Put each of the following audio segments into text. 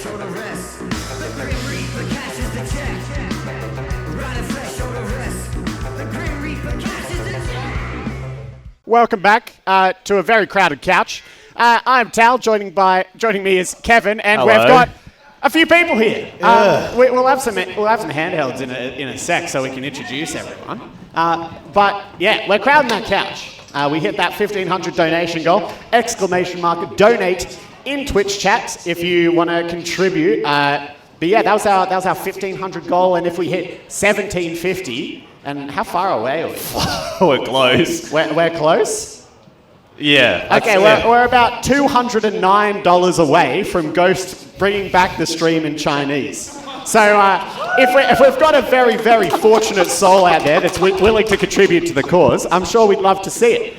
fresh on the rest. The Grim Reaper catches the check. Riding fresh on the rest. The Grim Reaper catches the check. Welcome back to a very crowded couch. I'm Tal, joining me is Kevin, and Hello. We've got a few people here. We'll have some handhelds in a sec so we can introduce everyone. But yeah, we're crowding that couch. We hit that 1,500 donation goal! ! Donate in Twitch chat if you want to contribute. But yeah, that was our 1,500 goal, and if we hit 1,750, and how far away are we? We're close. We're close? Yeah. Okay, we're about $209 away from Ghost bringing back the stream in Chinese. So if we've got a very, very fortunate soul out there that's willing to contribute to the cause, I'm sure we'd love to see it.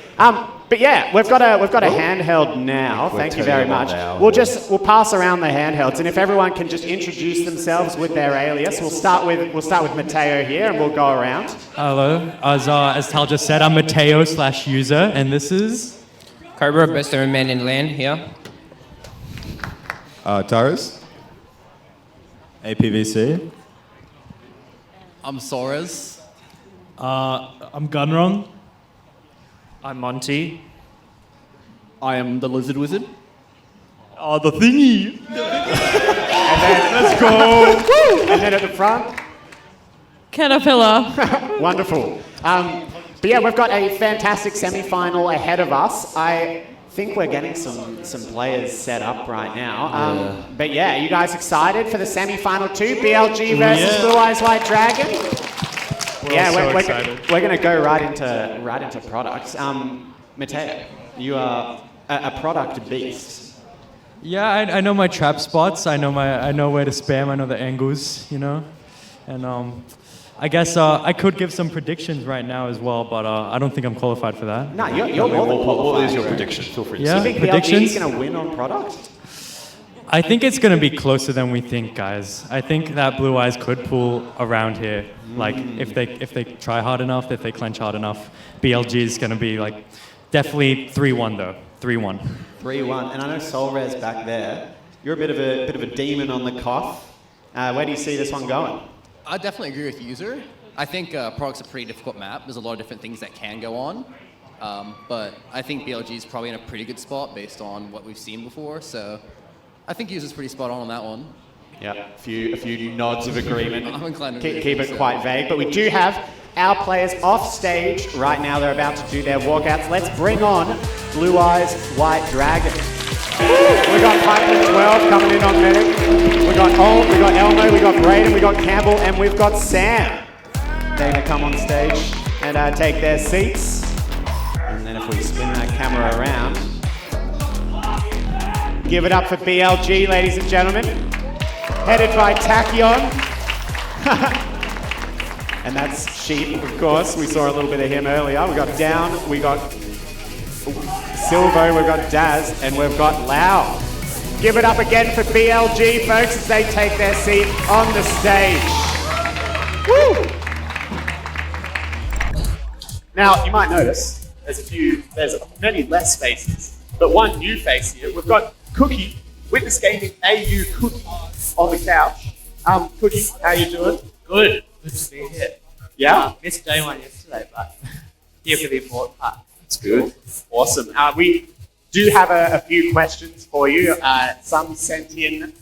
But yeah, we've got a handheld now. Thank you very much. We'll pass around the handhelds, and if everyone can just introduce themselves with their alias, we'll start with Mateo here, and we'll go around. Hello, as Tal just said, I'm Mateo/user, and this is Cobra, best man in LAN here. Turris. APVC. I'm Soares. I'm Gunrong. I'm Monty. I am the Lizard Wizard. Oh, the thingy. And then, let's go. And then at the front. Caterpillar. Wonderful. But yeah, we've got a fantastic semi-final ahead of us. I think we're getting some players set up right now. But yeah, are you guys excited for the semi-final too? BLG versus Blue Eyes White Dragon? We're going to go right into products. Mateo, you are a product beast. Yeah, I know my trap spots. I know where to spam. I know the angles, and I guess I could give some predictions right now as well, but I don't think I'm qualified for that. No, you're more than qualified. What is your prediction? Feel free to Do you think BLG is going to win on product? I think it's going to be closer than we think, guys. I think that Blue Eyes could pull around here. Like, if they try hard enough, if they clench hard enough, BLG is going to be, like, definitely 3-1, though. 3-1. 3-1. And I know Solrez back there. You're a bit of a demon on the cough. Where do you see this one going? I definitely agree with User. I think Product's a pretty difficult map. There's a lot of different things that can go on. But I think BLG is probably in a pretty good spot based on what we've seen before. So I think User's pretty spot on that one. Yeah, a few nods of agreement. I'm inclined to agree. Keep it quite vague, but we do have our players off stage right now. They're about to do their walkouts. Let's bring on Blue Eyes White Dragon. We got Piper 12 coming in on medic. We got Holt, we got Elmo, we got Braden, we got Campbell, and we've got Sam. They're going to come on stage and take their seats. And then if we spin that camera around, give it up for BLG, ladies and gentlemen. Headed by Tachyon. And that's Sheep, of course. We saw a little bit of him earlier. We got Down, we got Silvo, we've got Daz, and we've got Lau. Give it up again for BLG, folks, as they take their seat on the stage. Woo! Now, you might notice there's many less faces, but one new face here. We've got Cookie, Witness Gaming AU Cookie on the couch. Cookie, how you doing? Good to be here. Yeah? Missed day one yesterday, but here for the important part. That's good. Awesome. We do have a few questions for you. Some sent in.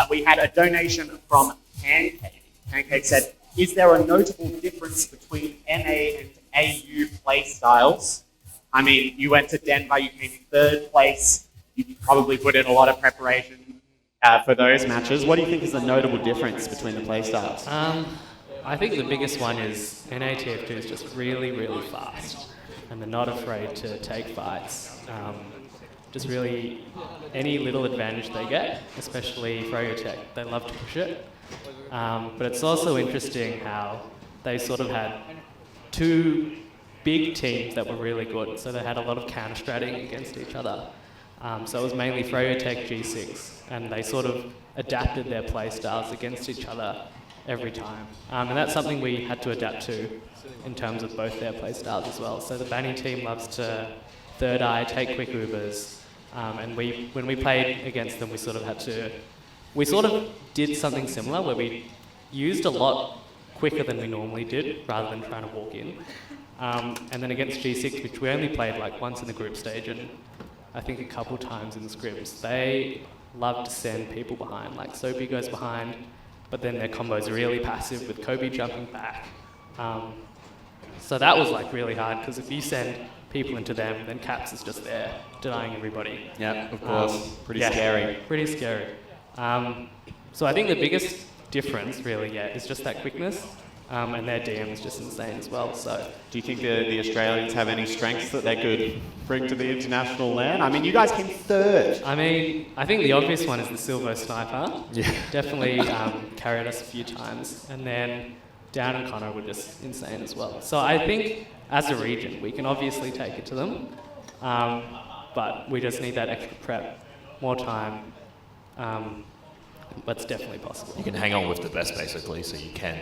We had a donation from Pancake. Pancake said, is there a notable difference between NA and AU play styles? I mean, you went to Denver, you came in third place. You probably put in a lot of preparation for those matches. What do you think is the notable difference between the play styles? I think the biggest one is NA TF2 is just really, really fast. And they're not afraid to take fights. Just really, any little advantage they get, especially Froyo Tech, they love to push it. But it's also interesting how they sort of had two big teams that were really good. So they had a lot of counter-stratting against each other. So it was mainly Froyo Tech G6, and they sort of adapted their play styles against each other every time. And that's something we had to adapt to in terms of both their play styles as well. So the Banny team loves to third eye, take quick Ubers, and when we played against them, we sort of had to we sort of did something similar where we used a lot quicker than we normally did, rather than trying to walk in. And then against G6, which we only played like once in the group stage and I think a couple times in the scrims, they love to send people behind. Like Soapy goes behind, but then their combo's really passive with Kobe jumping back. So that was like really hard, because if you send people into them, then Caps is just there, denying everybody. Yeah, of course. Pretty scary. Pretty scary. So I think the biggest difference really, is just that quickness. And their DM is just insane as well. So, do you think the Australians have any strengths that they could bring to the international LAN? I mean, you guys came third. I mean, I think the obvious one is the Silvo Sniper. Yeah. Definitely Carried us a few times. And then Down and Connor were just insane as well. So I think as a region, we can obviously take it to them. But we just need that extra prep, more time. But it's definitely possible. You can hang on with the best, basically, so you can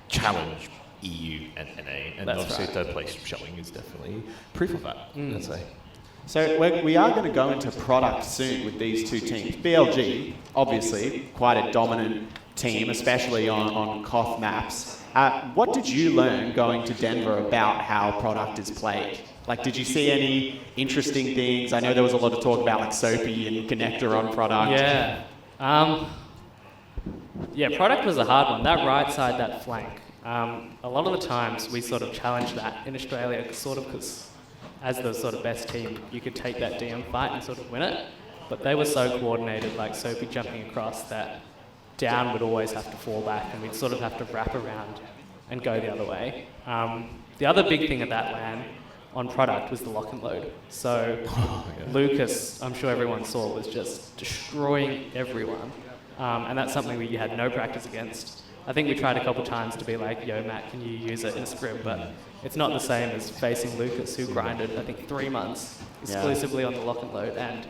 challenge EU and NA, and That's obviously right. third place showing is definitely proof of that, I'd say. So we are going to go into product soon with these two teams. BLG, obviously, quite a dominant team, especially on COF maps. What did you learn going to Denver about how product is played? Like, did you see any interesting things? I know there was a lot of talk about like Soapy and Connector on product. Product was a hard one. That right side, that flank. A lot of the times we sort of challenged that in Australia, because as the sort of best team, you could take that DM fight and sort of win it. But they were so coordinated, like Soapy jumping across, that Down would always have to fall back, and we'd sort of have to wrap around and go the other way. The other big thing at that LAN on product was the lock and load. So Lucas, I'm sure everyone saw, was just destroying everyone. And that's something we had no practice against. I think we tried a couple times to be like, yo, Matt, can you use it in a scrim? But it's not the same as facing Lucas, who grinded, I think, 3 months exclusively on the lock and load. And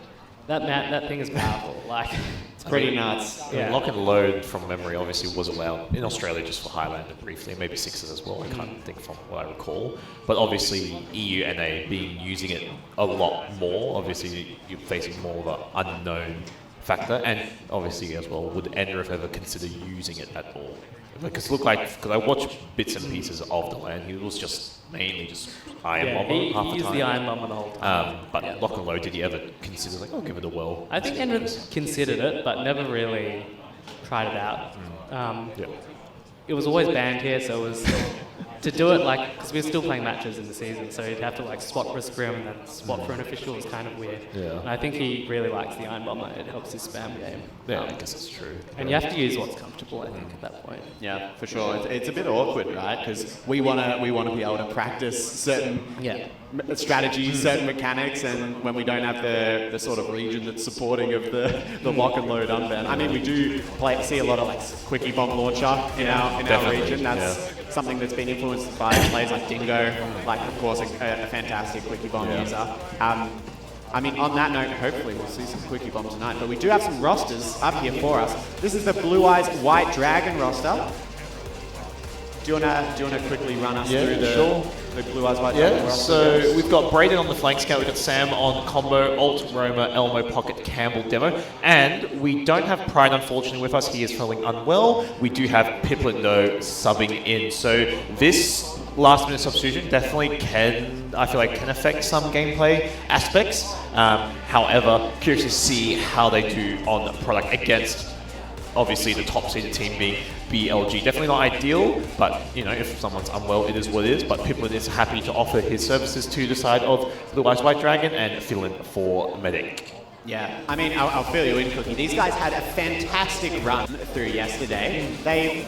that thing is powerful. Like, it's pretty nuts. Yeah. Lock and load, from memory, obviously was allowed in Australia just for Highlander briefly, maybe Sixes as well. I can't think from what I recall. But obviously, EU and NA being using it a lot more. Obviously, you're facing more of an unknown factor, and obviously as well, would Enrif ever consider using it at all? Because it looked like, because I watched bits and pieces of the LAN, he was just mainly just Iron Bomber half the he used time. the Iron Bomber the whole time. But lock and load, did he ever consider like, I'll give it a whirl? I think Enrif considered it, but never really tried it out. It was always banned here, so it was to do it like, because we were still playing matches in the season, so you'd have to like swap for a scrim and then swap for an official. Was kind of weird. Yeah. And I think he really likes the Iron Bomber. It helps his spam game. Yeah, I guess it's true. And you have to use what's comfortable, I think, at that point. Yeah, for sure. It's a bit awkward, right? Because we want to be able to practice certain strategies, certain mechanics, and when we don't have the sort of region that's supporting of the lock and load unban. I mean, we do see a lot of like quickie bomb launcher in our region. That's something that's been influenced by players like Dingo, like of course a fantastic quickie bomb user. I mean, on that note, hopefully we'll see some quickie bomb tonight. But we do have some rosters up here for us. This is the Blue Eyes White Dragon roster. Do you wanna quickly run us through the Blue Eyes White Dragon roster? So we've got Braden on the flank scout, we've got Sam on combo, Alt, Roma, Elmo, Pocket, Campbell, demo, and we don't have Pride unfortunately with us. He is feeling unwell. We do have Piplet though subbing in. So this last minute substitution definitely can affect some gameplay aspects. However, curious to see how they do on product against obviously the top seeded team being BLG. Definitely not ideal, but if someone's unwell, it is what it is. But Piplet is happy to offer his services to the side of Blue Eyes White Dragon and fill in for Medic. Yeah, I mean, I'll fill you in, Cookie. These guys had a fantastic run through yesterday.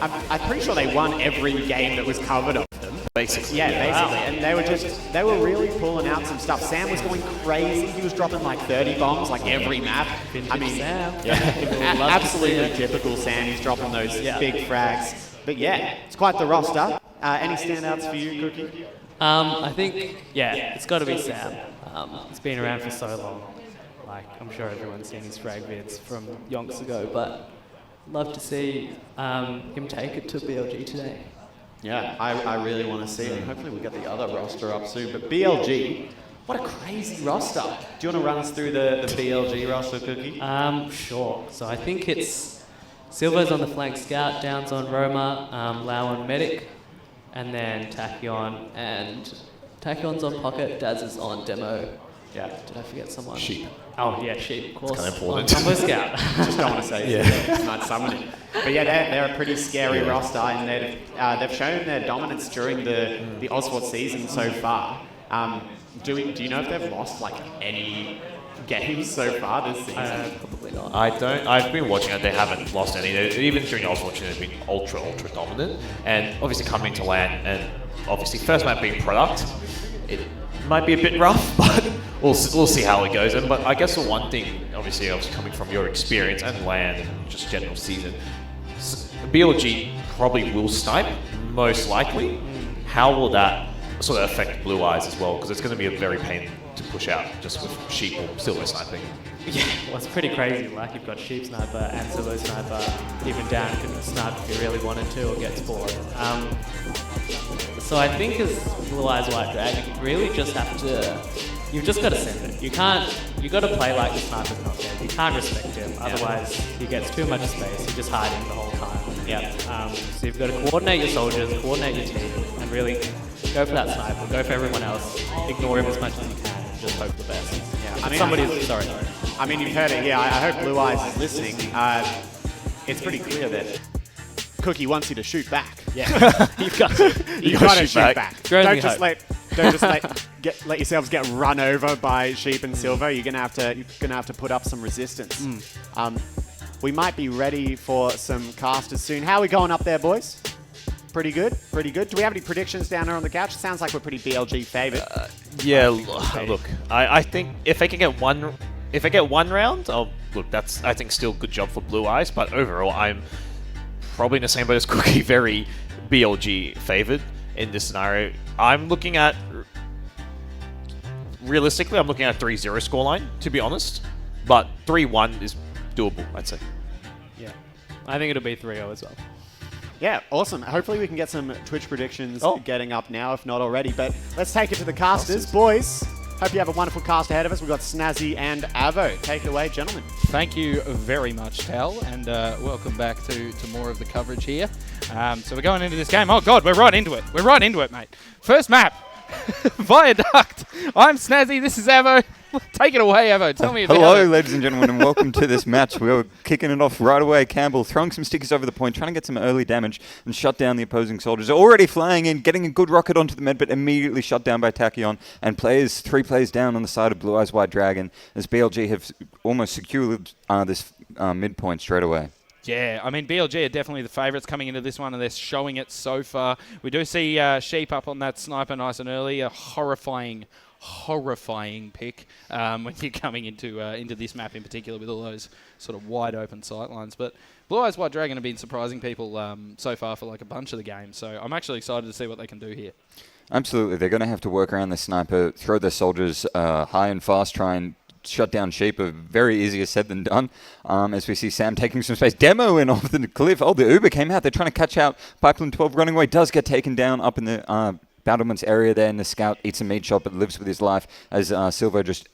I'm pretty sure they won every game that was covered of them. Basically. Yeah, basically. And they were really pulling out some stuff. Sam was going crazy. He was dropping like 30 bombs like every map. I mean, Sam. Absolutely typical Sam. He's dropping those big frags. But yeah, it's quite the roster. Any standouts for you, Cookie? I think, it's got to be Sam. It's been around for so long. Like, I'm sure everyone's seen his frag vids from yonks ago, but love to see him take it to BLG today. Yeah, I really want to see it. Hopefully we get the other roster up soon. But BLG, what a crazy roster. Do you want to run us through the BLG roster, Cookie? Sure. So I think it's Silver's on the flank scout, Down's on Roma, Lau on medic, and then Tachyon, and Tachyon's on pocket, Daz is on demo. Yeah, did I forget someone? Sheep. Oh yeah, sheep, of course. It's kind of important. On scout. Just don't want to say it. Might summon it. But yeah, they're a pretty scary roster, and they've shown their dominance during the Esports season so far. Do you know if they've lost like any games so far this season? Probably not. I don't. I've been watching it. They haven't lost any. Even during the Overwatch, they've been ultra dominant. And obviously coming to LAN, and obviously first map being product, it might be a bit rough, but we'll see how it goes. But I guess the one thing, obviously coming from your experience and LAN and just general season, BLG probably will snipe, most likely. How will that sort of affect Blue Eyes as well? Because it's going to be a very pain to push out just with Sheep or Silver sniping. Yeah, well, it's pretty crazy. Like, you've got Sheep Sniper and Silver Sniper. Even Down can snipe if he really wanted to or gets bored. So I think as Blue Eyes White Dragon, you really just have to... You've just got to send it. You've got to play like the sniper's not there. You can't respect him, otherwise he gets too much space. You're just hiding the whole time. Yeah. So you've got to coordinate your soldiers, coordinate your team, and really go for that sniper. Go for everyone else. Ignore him as much as you can. And just hope for the best. Yeah. I mean, sorry. I mean, you've heard it here. I hope Blue Eyes is listening. It's pretty clear that Cookie wants you to shoot back. Yeah. You've got to. You've got to shoot back. Don't just let yourselves get run over by Sheep and Silver. You're gonna have to put up some resistance. We might be ready for some casters soon. How are we going up there, boys? Pretty good. Do we have any predictions down there on the couch? Sounds like we're pretty BLG favored. Look, I think if they get one round, that's I think still good job for Blue Eyes. But overall, I'm probably in the same boat as Cookie, very BLG favored in this scenario. Realistically, I'm looking at a 3-0 scoreline, to be honest. But 3-1 is doable, I'd say. Yeah. I think it'll be 3-0 as well. Yeah, awesome. Hopefully we can get some Twitch predictions getting up now, if not already. But let's take it to the casters. Boys, hope you have a wonderful cast ahead of us. We've got Snazzy and Avo. Take it away, gentlemen. Thank you very much, Tal, and welcome back to more of the coverage here. So we're going into this game. Oh, God, we're right into it, mate. First map, Viaduct. I'm Snazzy, this is Avo. Take it away, Avo. Tell me about it. Hello, ladies and gentlemen, and welcome to this match. We were kicking it off right away. Campbell throwing some stickers over the point, trying to get some early damage and shut down the opposing soldiers. Already flying in, getting a good rocket onto the med, but immediately shut down by Tachyon. And 3 players down on the side of Blue Eyes White Dragon as BLG have almost secured this midpoint straight away. Yeah, I mean, BLG are definitely the favourites coming into this one, and they're showing it so far. We do see Sheep up on that sniper nice and early. A horrifying pick when you're coming into this map in particular with all those sort of wide open sight lines. But Blue Eyes White Dragon have been surprising people so far for like a bunch of the games. So I'm actually excited to see what they can do here. Absolutely. They're going to have to work around the sniper, throw their soldiers high and fast, try and shut down Sheep. Are very easier said than done. As we see Sam taking some space, demoing off the cliff. Oh, the Uber came out. They're trying to catch out Pipeline 12 running away. Does get taken down up in the battlements area there, and the scout eats a meat shot but lives with his life as Silver just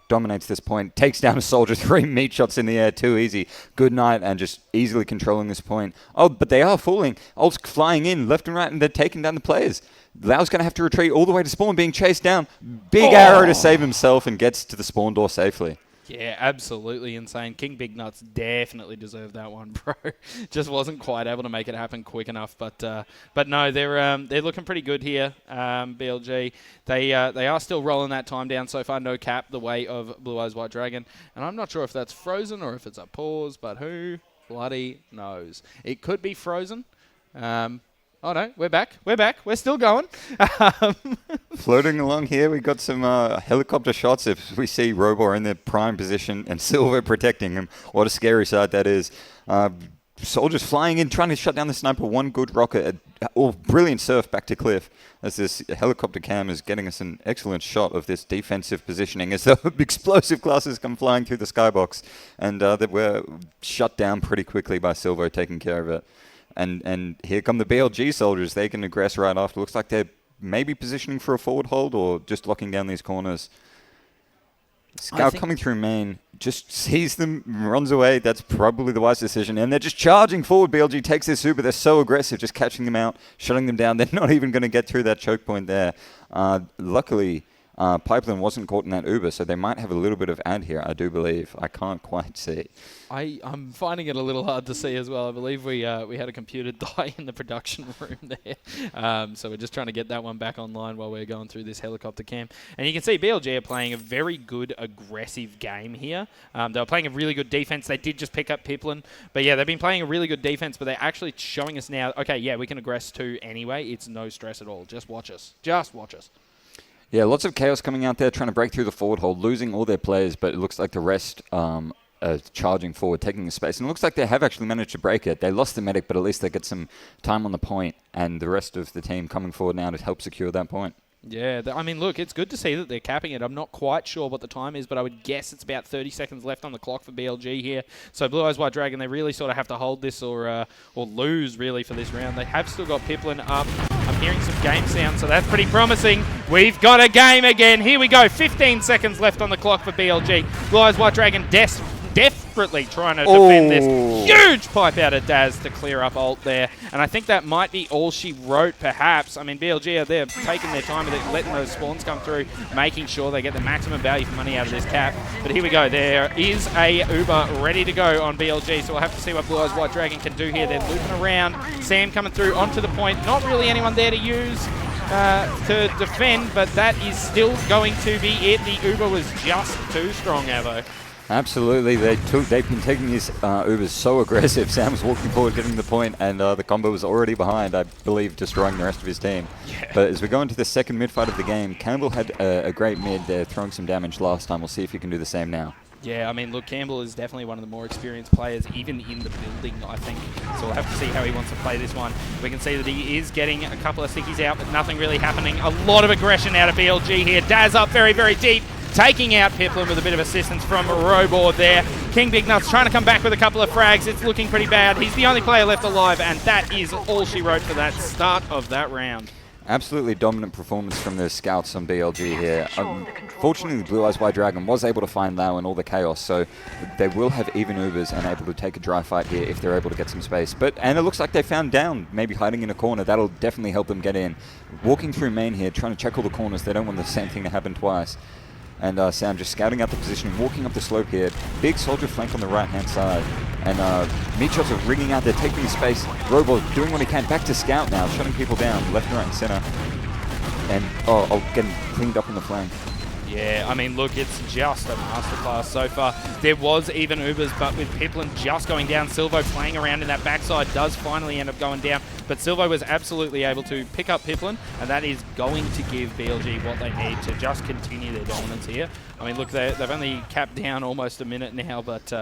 dominates this point, takes down a soldier, 3 meat shots in the air, too easy. Good night, and just easily controlling this point. Oh, but they are fooling. Ult's flying in left and right, and they're taking down the players. Lau's going to have to retreat all the way to spawn, being chased down. Big arrow to save himself and gets to the spawn door safely. Yeah, absolutely insane. King Big Nuts definitely deserved that one, bro. Just wasn't quite able to make it happen quick enough. But no, they're looking pretty good here. BLG, they are still rolling that time down so far. No cap the way of Blue Eyes White Dragon, and I'm not sure if that's frozen or if it's a pause. But who bloody knows? It could be frozen. Oh no, we're back. We're still going. Floating along here, we got some helicopter shots. If we see Robor in their prime position and Silver protecting him, what a scary sight that is. Soldiers flying in, trying to shut down the sniper. One good rocket, brilliant surf back to cliff. As this helicopter cam is getting us an excellent shot of this defensive positioning as the explosive classes come flying through the skybox. And that we're shut down pretty quickly by Silver taking care of it. And here come the BLG soldiers. They can aggress right after. Looks like they're maybe positioning for a forward hold or just locking down these corners. Scout coming through main, just sees them, runs away. That's probably the wise decision. And they're just charging forward. BLG takes this Uber. They're so aggressive, just catching them out, shutting them down. They're not even going to get through that choke point there. Luckily, Pipeline wasn't caught in that Uber, so they might have a little bit of ad here, I do believe. I can't quite see. I'm finding it a little hard to see as well. I believe we had a computer die in the production room there. So we're just trying to get that one back online while we're going through this helicopter cam. And you can see BLG are playing a very good, aggressive game here. They were playing a really good defense. They did just pick up Piplin. But yeah, they've been playing a really good defense, but they're actually showing us now, okay, yeah, we can aggress too anyway. It's no stress at all. Just watch us. Just watch us. Yeah, lots of chaos coming out there, trying to break through the forward hold, losing all their players, but it looks like the rest are charging forward, taking the space. And it looks like they have actually managed to break it. They lost the medic, but at least they get some time on the point, and the rest of the team coming forward now to help secure that point. Yeah, I mean, look, it's good to see that they're capping it. I'm not quite sure what the time is, but I would guess it's about 30 seconds left on the clock for BLG here. So Blue Eyes White Dragon, they really sort of have to hold this or lose, really, for this round. They have still got Piplin up. I'm hearing some game sound, so that's pretty promising. We've got a game again. Here we go. 15 seconds left on the clock for BLG. Blue Eyes White Dragon desperately trying to defend this. Huge pipe out of Daz to clear up ult there. And I think that might be all she wrote, perhaps. I mean, BLG are there taking their time with it, letting those spawns come through, making sure they get the maximum value for money out of this cap. But here we go. There is a Uber ready to go on BLG, so we'll have to see what Blue Eyes White Dragon can do here. They're looping around. Sam coming through onto the point. Not really anyone there to use to defend, but that is still going to be it. The Uber was just too strong, Avo. Absolutely, they've been taking these Ubers so aggressive. Sam was walking forward, getting the point, and the combo was already behind, I believe, destroying the rest of his team. Yeah. But as we go into the second mid fight of the game, Campbell had a great mid there, throwing some damage last time. We'll see if he can do the same now. Yeah, I mean, look, Campbell is definitely one of the more experienced players, even in the building, I think. So we'll have to see how he wants to play this one. We can see that he is getting a couple of stickies out, but nothing really happening. A lot of aggression out of BLG here. Daz up very, very deep, taking out Piplin with a bit of assistance from Roboard there. King Big Nuts trying to come back with a couple of frags. It's looking pretty bad. He's the only player left alive, and that is all she wrote for that start of that round. Absolutely dominant performance from the scouts on BLG here. Fortunately, Blue Eyes White Dragon was able to find Lau in all the chaos, so they will have even Ubers and able to take a dry fight here if they're able to get some space. And it looks like they found Down, maybe hiding in a corner. That'll definitely help them get in. Walking through main here, trying to check all the corners. They don't want the same thing to happen twice. And Sam just scouting out the position, walking up the slope here. Big soldier flank on the right-hand side. And Meatshots are ringing out there, taking the space. Robot doing what he can. Back to scout now, shutting people down, left, right, and center. And, getting cleaned up on the flank. Yeah, I mean, look, it's just a masterclass so far. There was even Ubers, but with Piplin just going down, Silvo playing around in that backside does finally end up going down. But Silvo was absolutely able to pick up Piplin, and that is going to give BLG what they need to just continue their dominance here. I mean, look, they've only capped down almost a minute now, but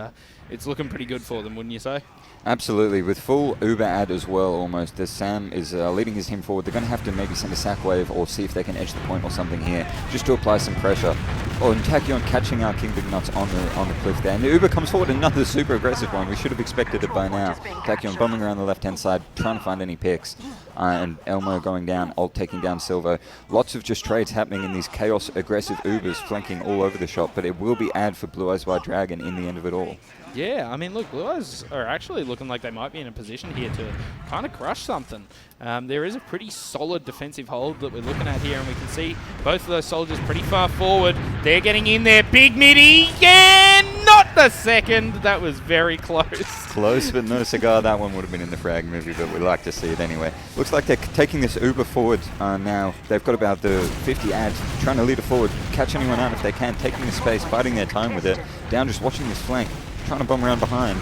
it's looking pretty good for them, wouldn't you say? Absolutely, with full Uber ad as well almost. As Sam is leading his team forward, they're going to have to maybe send a sack wave or see if they can edge the point or something here, just to apply some pressure. And Tachyon catching King Big Nuts on the cliff there. And the Uber comes forward, another super aggressive one. We should have expected it by now. Tachyon bumming around the left-hand side, trying to find any picks. And Elmo going down, Alt taking down Silvo. Lots of just trades happening in these chaos aggressive Ubers flanking all over the shop, but it will be ad for Blue Eyes White Dragon in the end of it all. Yeah, I mean, look, Blue Eyes are actually looking like they might be in a position here to kind of crush something. There is a pretty solid defensive hold that we're looking at here, and we can see both of those soldiers pretty far forward. They're getting in there. Big midi, yeah, not the second. That was very close. Close, but no cigar. That one would have been in the frag movie, but we like to see it anyway. Looks like they're taking this Uber forward now. They've got about the 50 ads, trying to lead it forward, catch anyone out if they can, taking the space, biding their time with it. Down just watching this flank, trying to bomb around behind.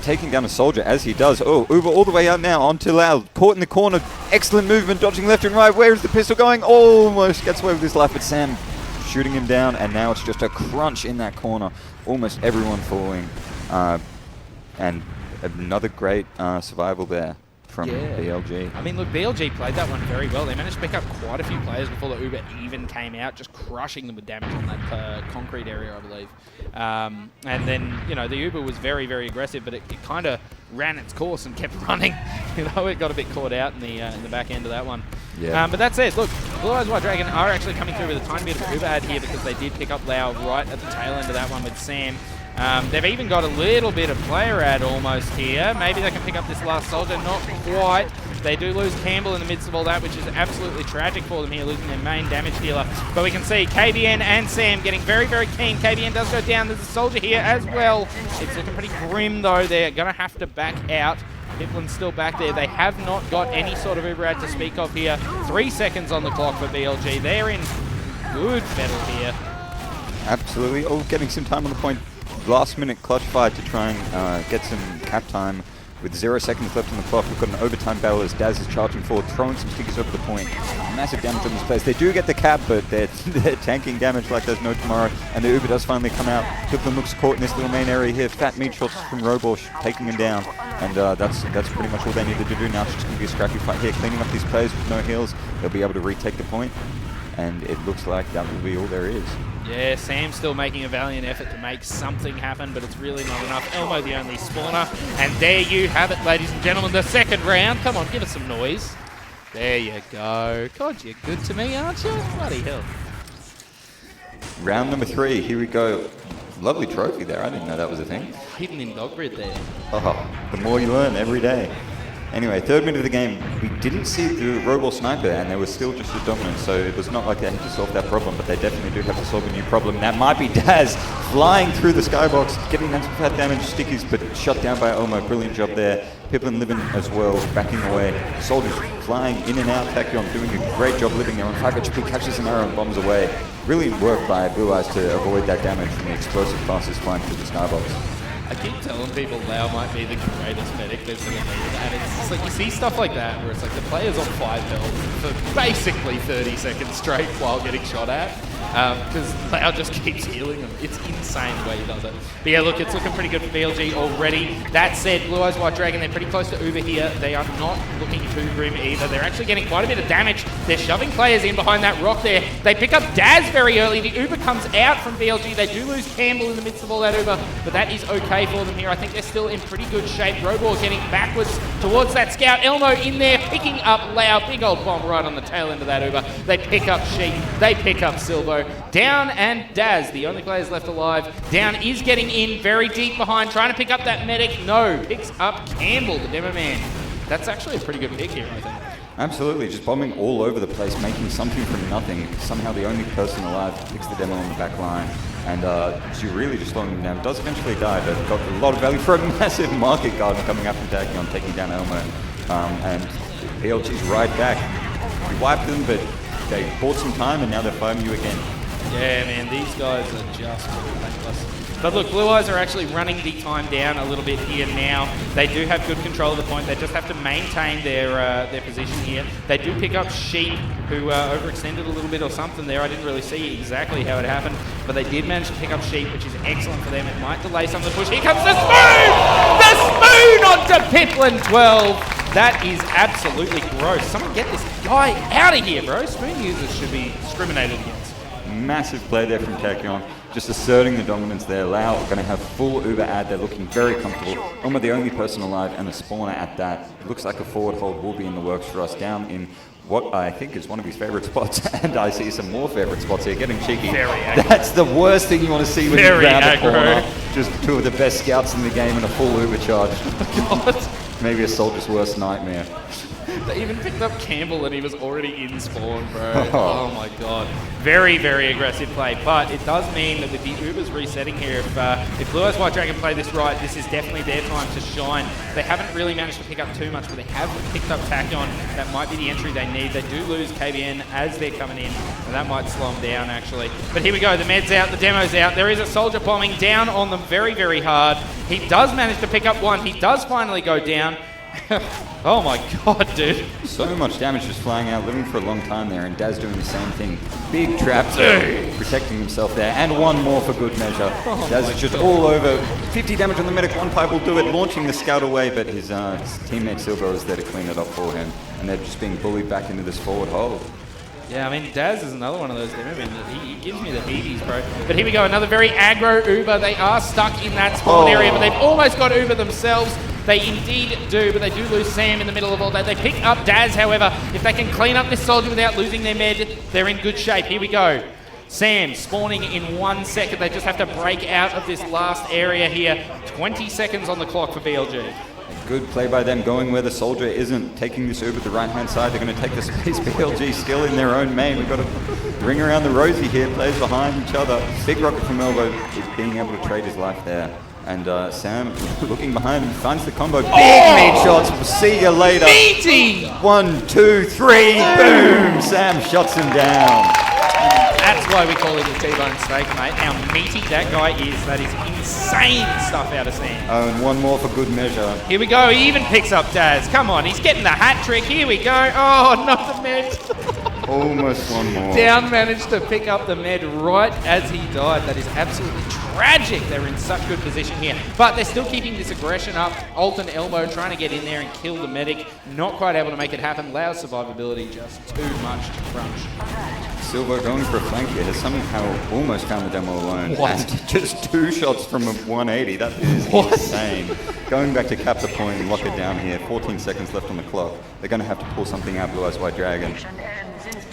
Taking down a soldier as he does. Oh, Uber all the way out now onto Lau. Caught in the corner. Excellent movement, dodging left and right. Where is the pistol going? Almost gets away with his life, but Sam shooting him down, and now it's just a crunch in that corner. Almost everyone falling. And another great survival there from BLG. I mean, look, BLG played that one very well. They managed to pick up quite a few players before the Uber even came out, just crushing them with damage on that concrete area, I believe. And then, you know, the Uber was very, very aggressive, but it kind of ran its course and kept running. You know, it got a bit caught out in the back end of that one. Yeah. But that said, look, Blue Eyes White Dragon are actually coming through with a tiny bit of Uber ad here because they did pick up Lau right at the tail end of that one with Sam. They've even got a little bit of player ad almost here. Maybe they can pick up this last soldier. Not quite. They do lose Campbell in the midst of all that, which is absolutely tragic for them here, losing their main damage dealer. But we can see KBN and Sam getting very, very keen. KBN does go down. There's a soldier here as well. It's looking pretty grim, though. They're going to have to back out. Piplin's still back there. They have not got any sort of Uber ad to speak of here. 3 seconds on the clock for BLG. They're in good battle here. Absolutely. Oh, getting some time on the point. Last minute clutch fight to try and get some cap time. With 0 seconds left on the clock, we've got an overtime battle as Daz is charging forward, throwing some stickers over the point. Massive damage on this place. They do get the cap, but they're tanking damage like there's no tomorrow. And the Uber does finally come out. Piplin looks caught in this little main area here. Fat meat shots from Robosh, taking him down. And that's pretty much all they needed to do now. It's just going to be a scrappy fight here, cleaning up these players with no heals. They'll be able to retake the point. And it looks like that will be all there is. Yeah, Sam's still making a valiant effort to make something happen, but it's really not enough. Elmo the only spawner. And there you have it, ladies and gentlemen, the second round. Come on, give us some noise. There you go. God, you're good to me, aren't you? Bloody hell. Round number 3, here we go. Lovely trophy there, I didn't know that was a thing. Hidden in dog grid there. Oh, the more you learn every day. Anyway, 3rd minute of the game, we didn't see the Robo Sniper, and they were still just as dominant, so it was not like they had to solve that problem, but they definitely do have to solve a new problem. That might be Daz flying through the skybox, getting that fat damage stickies, but shut down by Omo. Brilliant job there. Piplin living as well, backing away. Soldiers flying in and out. Tachyon doing a great job living there on 5 HP, catches an arrow and bombs away. Brilliant work by Blue Eyes to avoid that damage from the explosive passes flying through the skybox. I keep telling people Lau might be the greatest medic there's ever been, and it's just like you see stuff like that where it's like the player's on 5 health for basically 30 seconds straight while getting shot at, because Lau just keeps healing them. It's insane the way he does it. But yeah, look, it's looking pretty good for BLG already. That said, Blue Eyes White Dragon, they're pretty close to Uber here. They are not looking too grim either. They're actually getting quite a bit of damage. They're shoving players in behind that rock there. They pick up Daz very early. The Uber comes out from BLG. They do lose Campbell in the midst of all that Uber, but that is okay for them here. I think they're still in pretty good shape. Robor getting backwards towards that scout. Elmo in there, picking up Lau. Big old bomb right on the tail end of that Uber. They pick up Sheik. They pick up Silvo. Down and Daz, the only players left alive. Down is getting in very deep behind, trying to pick up that medic. No, picks up Campbell, the demo man. That's actually a pretty good pick here, I think. Absolutely, just bombing all over the place, making something from nothing. Somehow the only person alive picks the demo on the back line. And she really just slowing him down. Does eventually die, but got a lot of value for a massive market garden coming after Tachyon, taking down Elmo. And PLG's right back. We wiped them, but they bought some time, and now they're fighting you again. Yeah, man, these guys are just relentless. But look, Blue Eyes are actually running the time down a little bit here now. They do have good control of the point. They just have to maintain their position here. They do pick up Sheep, who overextended a little bit or something there. I didn't really see exactly how it happened, but they did manage to pick up Sheep, which is excellent for them. It might delay some of the push. Here comes the spoon! The spoon onto Piplin 12. That is absolutely gross. Someone get this guy out of here, bro. Spoon users should be discriminated against. Massive play there from Tachyon, just asserting the dominance there. Lau are going to have full Uber ad. They're looking very comfortable. Almost the only person alive and the spawner at that. It looks like a forward hold will be in the works for us down in what I think is one of his favourite spots. And I see some more favourite spots here, getting cheeky. Very aggro. That's the worst thing you want to see when Very you round the aggro. corner. Just 2 of the best scouts in the game and a full Uber charge. God. Maybe a soldier's worst nightmare. They even picked up Campbell and he was already in spawn, bro. Oh my god. Very, very aggressive play. But it does mean that with the Ubers resetting here, if Blue Eyes White Dragon play this right, this is definitely their time to shine. They haven't really managed to pick up too much, but they have picked up Tachyon. That might be the entry they need. They do lose KBN as they're coming in, and that might slow them down, actually. But here we go. The med's out. The demo's out. There is a soldier bombing down on them very, very hard. He does manage to pick up one. He does finally go down. Oh my god, dude. So much damage just flying out, living for a long time there, and Daz doing the same thing. Big trap, protecting himself there, and one more for good measure. Daz is just all over. 50 damage on the medic, one pipe will do it, launching the scout away, but his teammate Silver is there to clean it up for him, and they're just being bullied back into this forward hold. Yeah, I mean, Daz is another one of those. He gives me the heebies, bro. But here we go, another very aggro Uber. They are stuck in that spawn area, but they've almost got Uber themselves. They indeed do, but they do lose Sam in the middle of all that. They pick up Daz, however. If they can clean up this soldier without losing their med, they're in good shape. Here we go. Sam spawning in 1 second. They just have to break out of this last area here. 20 seconds on the clock for BLG. Good play by them, going where the soldier isn't, taking this Uber to the right-hand side. They're going to take the space. BLG still in their own main. We've got to bring around the Rosie here, players behind each other. Big rocket from Elbow is being able to trade his life there. And Sam looking behind him, finds the combo. Big meat shots. We'll see you later. Meaty! 1, 2, 3, boom! Sam shuts him down. That's why we call him the T-bone steak, mate. How meaty that guy is. That is insane stuff out of Sam. Oh, and one more for good measure. Here we go. He even picks up Daz. Come on, he's getting the hat trick. Here we go. Oh, not the med. Almost one more. Down managed to pick up the med right as he died. That is absolutely tragic. They're in such good position here. But they're still keeping this aggression up. Ult and Elmo trying to get in there and kill the medic. Not quite able to make it happen. Loud survivability, just too much to crunch. Silver going for a flank here has somehow almost found the demo alone. What? And just 2 shots from a 180. That is insane. Going back to cap the point and lock it down here. 14 seconds left on the clock. They're going to have to pull something out, Blue Eyes White Dragon.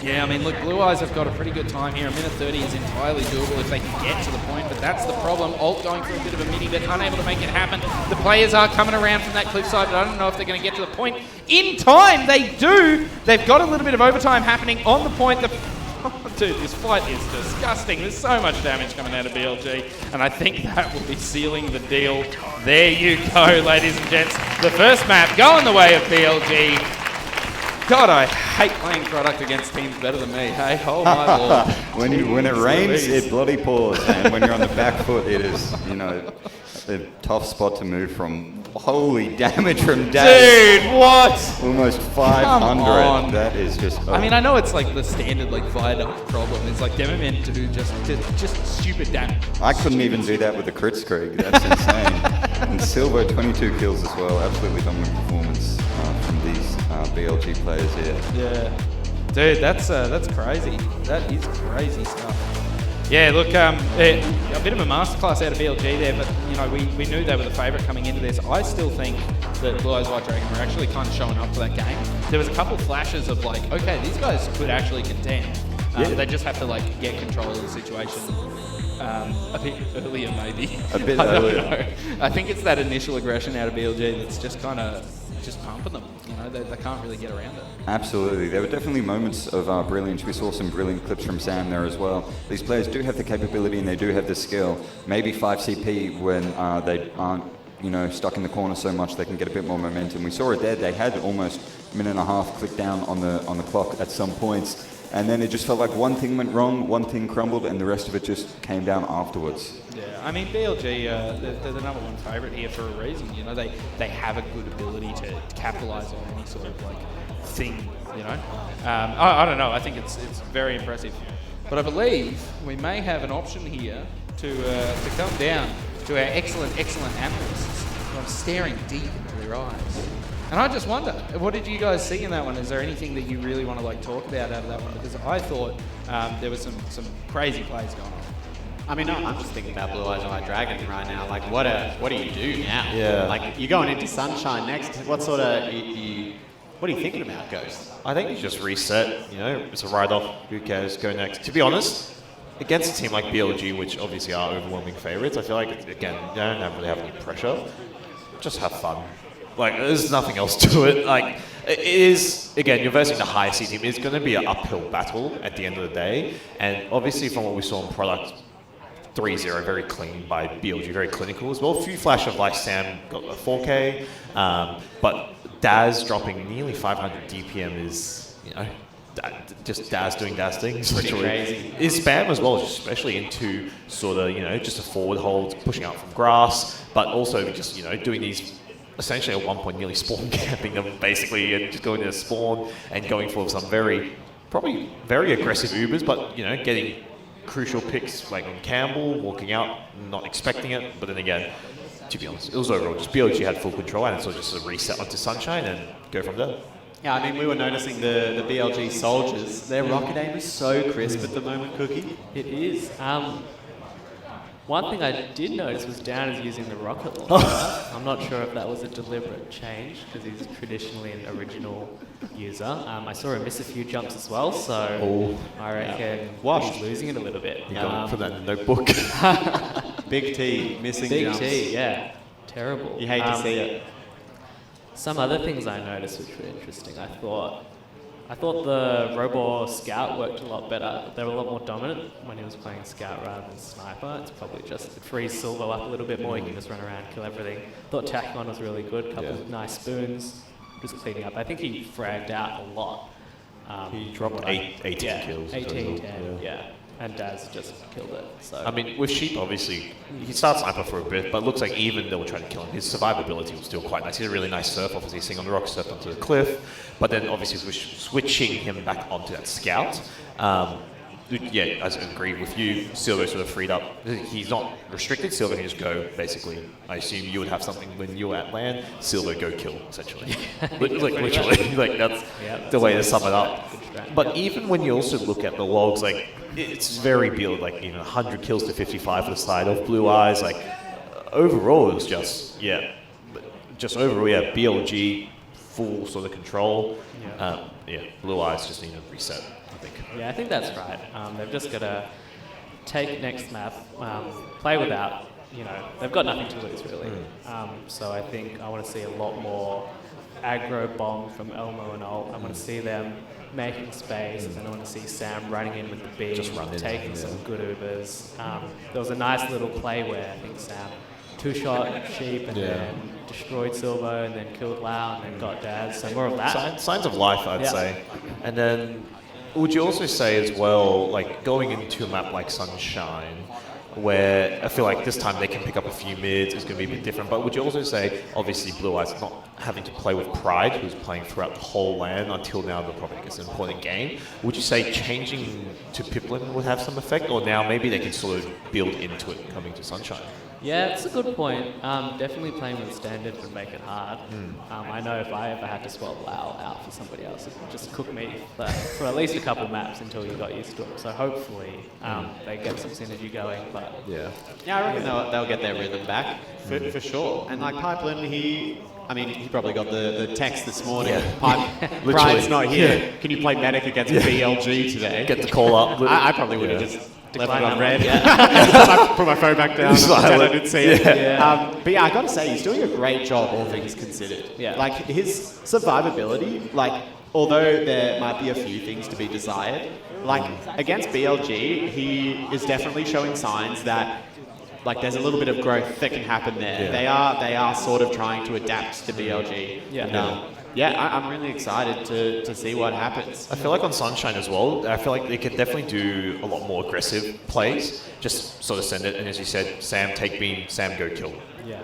Yeah, I mean, look, Blue Eyes have got a pretty good time here. A minute 30 is entirely doable if they can get to the point, but that's the problem. Ult going for a bit of a mini, but unable to make it happen. The players are coming around from that cliffside, but I don't know if they're going to get to the point in time. They do. They've got a little bit of overtime happening on the point. Dude, this fight is disgusting. There's so much damage coming out of BLG, and I think that will be sealing the deal. There you go, ladies and gents. The first map going the way of BLG. God, I hate playing product against teams better than me. Hey, oh my lord. when it rains, it bloody pours, and when you're on the back foot, it is, you know, a tough spot to move from. Holy damage from Daz. Dude, what? Almost 500. That is just... I mean, I know it's like the standard like Viaduct problem. It's like Demo Men do just stupid damage. I couldn't even do that with the crit screak. That's insane. And Silver, 22 kills as well. Absolutely dominant performance from these BLG players here. Yeah. Dude, that's crazy. That is crazy stuff. Yeah, look, a bit of a masterclass out of BLG there, but you know we knew they were the favourite coming into this. I still think that Blue Eyes White Dragon were actually kind of showing up for that game. There was a couple flashes of like, okay, these guys could actually contend. They just have to like get control of the situation a bit earlier, maybe. A bit I earlier. don't know. I think it's that initial aggression out of BLG that's just kind of just pumping them. You know, they can't really get around it. Absolutely. There were definitely moments of brilliance. We saw some brilliant clips from Sam there as well. These players do have the capability and they do have the skill. Maybe 5 CP when they aren't, you know, stuck in the corner so much they can get a bit more momentum. We saw it there. They had almost a minute and a half clicked down on the clock at some points. And then it just felt like one thing went wrong, one thing crumbled, and the rest of it just came down afterwards. Yeah, I mean, BLG, they're the number one favourite here for a reason. You know, they have a good ability to capitalise on any sort of like thing. You know, I don't know. I think it's very impressive. But I believe we may have an option here to come down to our excellent analysts who I'm staring deep into their eyes. And I just wonder, what did you guys see in that one? Is there anything that you really want to like talk about out of that one? Because I thought there was some crazy plays going on. I mean, I'm just thinking about Blue Eyes White Dragon right now. Like, what do you do now? Yeah. Like, you're going into Sunshine next. What sort of... what are you thinking about, Ghost? I think you just reset, you know, it's a write-off, who cares, go next. To be honest, against a team like BLG, which obviously are overwhelming favourites, I feel like, again, you don't really have any pressure. Just have fun. Like, there's nothing else to it. Like, it is, again, you're versing the high C team. It's going to be an uphill battle at the end of the day. And obviously, from what we saw in product, 3-0, very clean by BLG, very clinical as well. A few flash of like Sam got a 4K, but Daz dropping nearly 500 DPM is, you know, just Daz doing Daz things. Pretty crazy. His spam as well, especially into sort of, you know, just a forward hold, pushing out from grass, but also just, you know, doing these essentially at one point nearly spawn camping them basically and just going to spawn and going for some probably very aggressive Ubers, but, you know, getting crucial picks like on Campbell, walking out, not expecting it, but then again, to be honest, it was overall just BLG had full control and it's just a reset onto Sunshine and go from there. Yeah, I mean, we were noticing the BLG soldiers, their rocket aim is so crisp at the moment, Cookie. It is. One thing I did notice was Down is using the rocket launcher. I'm not sure if that was a deliberate change because he's traditionally an original user. I saw him miss a few jumps as well, so I reckon he's losing it a little bit. You got from that notebook. Big T missing Big jumps. T, yeah. Terrible. You hate to see it. Some other things I noticed which were interesting. I thought the Robo Scout worked a lot better. They were a lot more dominant when he was playing Scout rather than Sniper. It's probably just it frees Silver up a little bit more. He can just run around, kill everything. Thought Tachyon was really good. Couple of nice spoons, just cleaning up. I think he fragged out a lot. He dropped 18 kills. 18, 10, yeah. And Daz just killed it. So I mean, with Sheep, obviously, he started Sniper for a bit, but it looks like even they were trying to kill him, his survivability was still quite nice. He had a really nice surf, obviously, sitting on the rock, surfed onto the cliff, but then obviously switching him back onto that Scout. Yeah, I agree with you. Silver sort of freed up. He's not restricted. Silver can just go, basically. I assume you would have something when you're at LAN. Silver, go kill, essentially. Literally. Like, that's the way to sum it up. But even when you also look at the logs, like, it's very build, like, 100 kills to 55 for the side of Blue Eyes. Like, overall, it was just overall, BLG, full sort of control. Blue Eyes just need a reset. Yeah, I think that's right. They've just got to take next map, play without, they've got nothing to lose really. So I think I want to see a lot more aggro bomb from Elmo and Ult. I want to see them making space, and I want to see Sam running in with the B, taking some good Ubers. There was a nice little play where I think Sam two-shot Sheep and then destroyed Silver and then killed Lau and then got Daz. So more of that. Signs of life, I'd say. And then would you also say as well, like going into a map like Sunshine, where I feel like this time they can pick up a few mids, it's going to be a bit different, but would you also say, obviously Blue Eyes not having to play with Pride, who's playing throughout the whole LAN until now, they'll probably get an important game. Would you say changing to Piplin would have some effect, or now maybe they can sort of build into it coming to Sunshine? Yeah, it's a good point. Definitely playing with standard would make it hard. I know if I ever had to swap Lau out for somebody else, it would just cook me for at least a couple maps until you got used to it. So hopefully they get some synergy going. But I reckon they'll get their rhythm back for sure. And like Pipeline, he probably got the text this morning. Pride's not here. Can you play medic against BLG today? Get the call up. I probably would have just left it on red. Put my phone back down. I didn't see it. But I got to say, he's doing a great job, all things considered. Like his survivability, although there might be a few things to be desired, against BLG, he is definitely showing signs that there's a little bit of growth that can happen there. They are sort of trying to adapt to BLG. I'm really excited to see what happens. I feel like on Sunshine as well, I feel like they could definitely do a lot more aggressive plays. Just sort of send it, and as you said, Sam take beam, Sam go kill.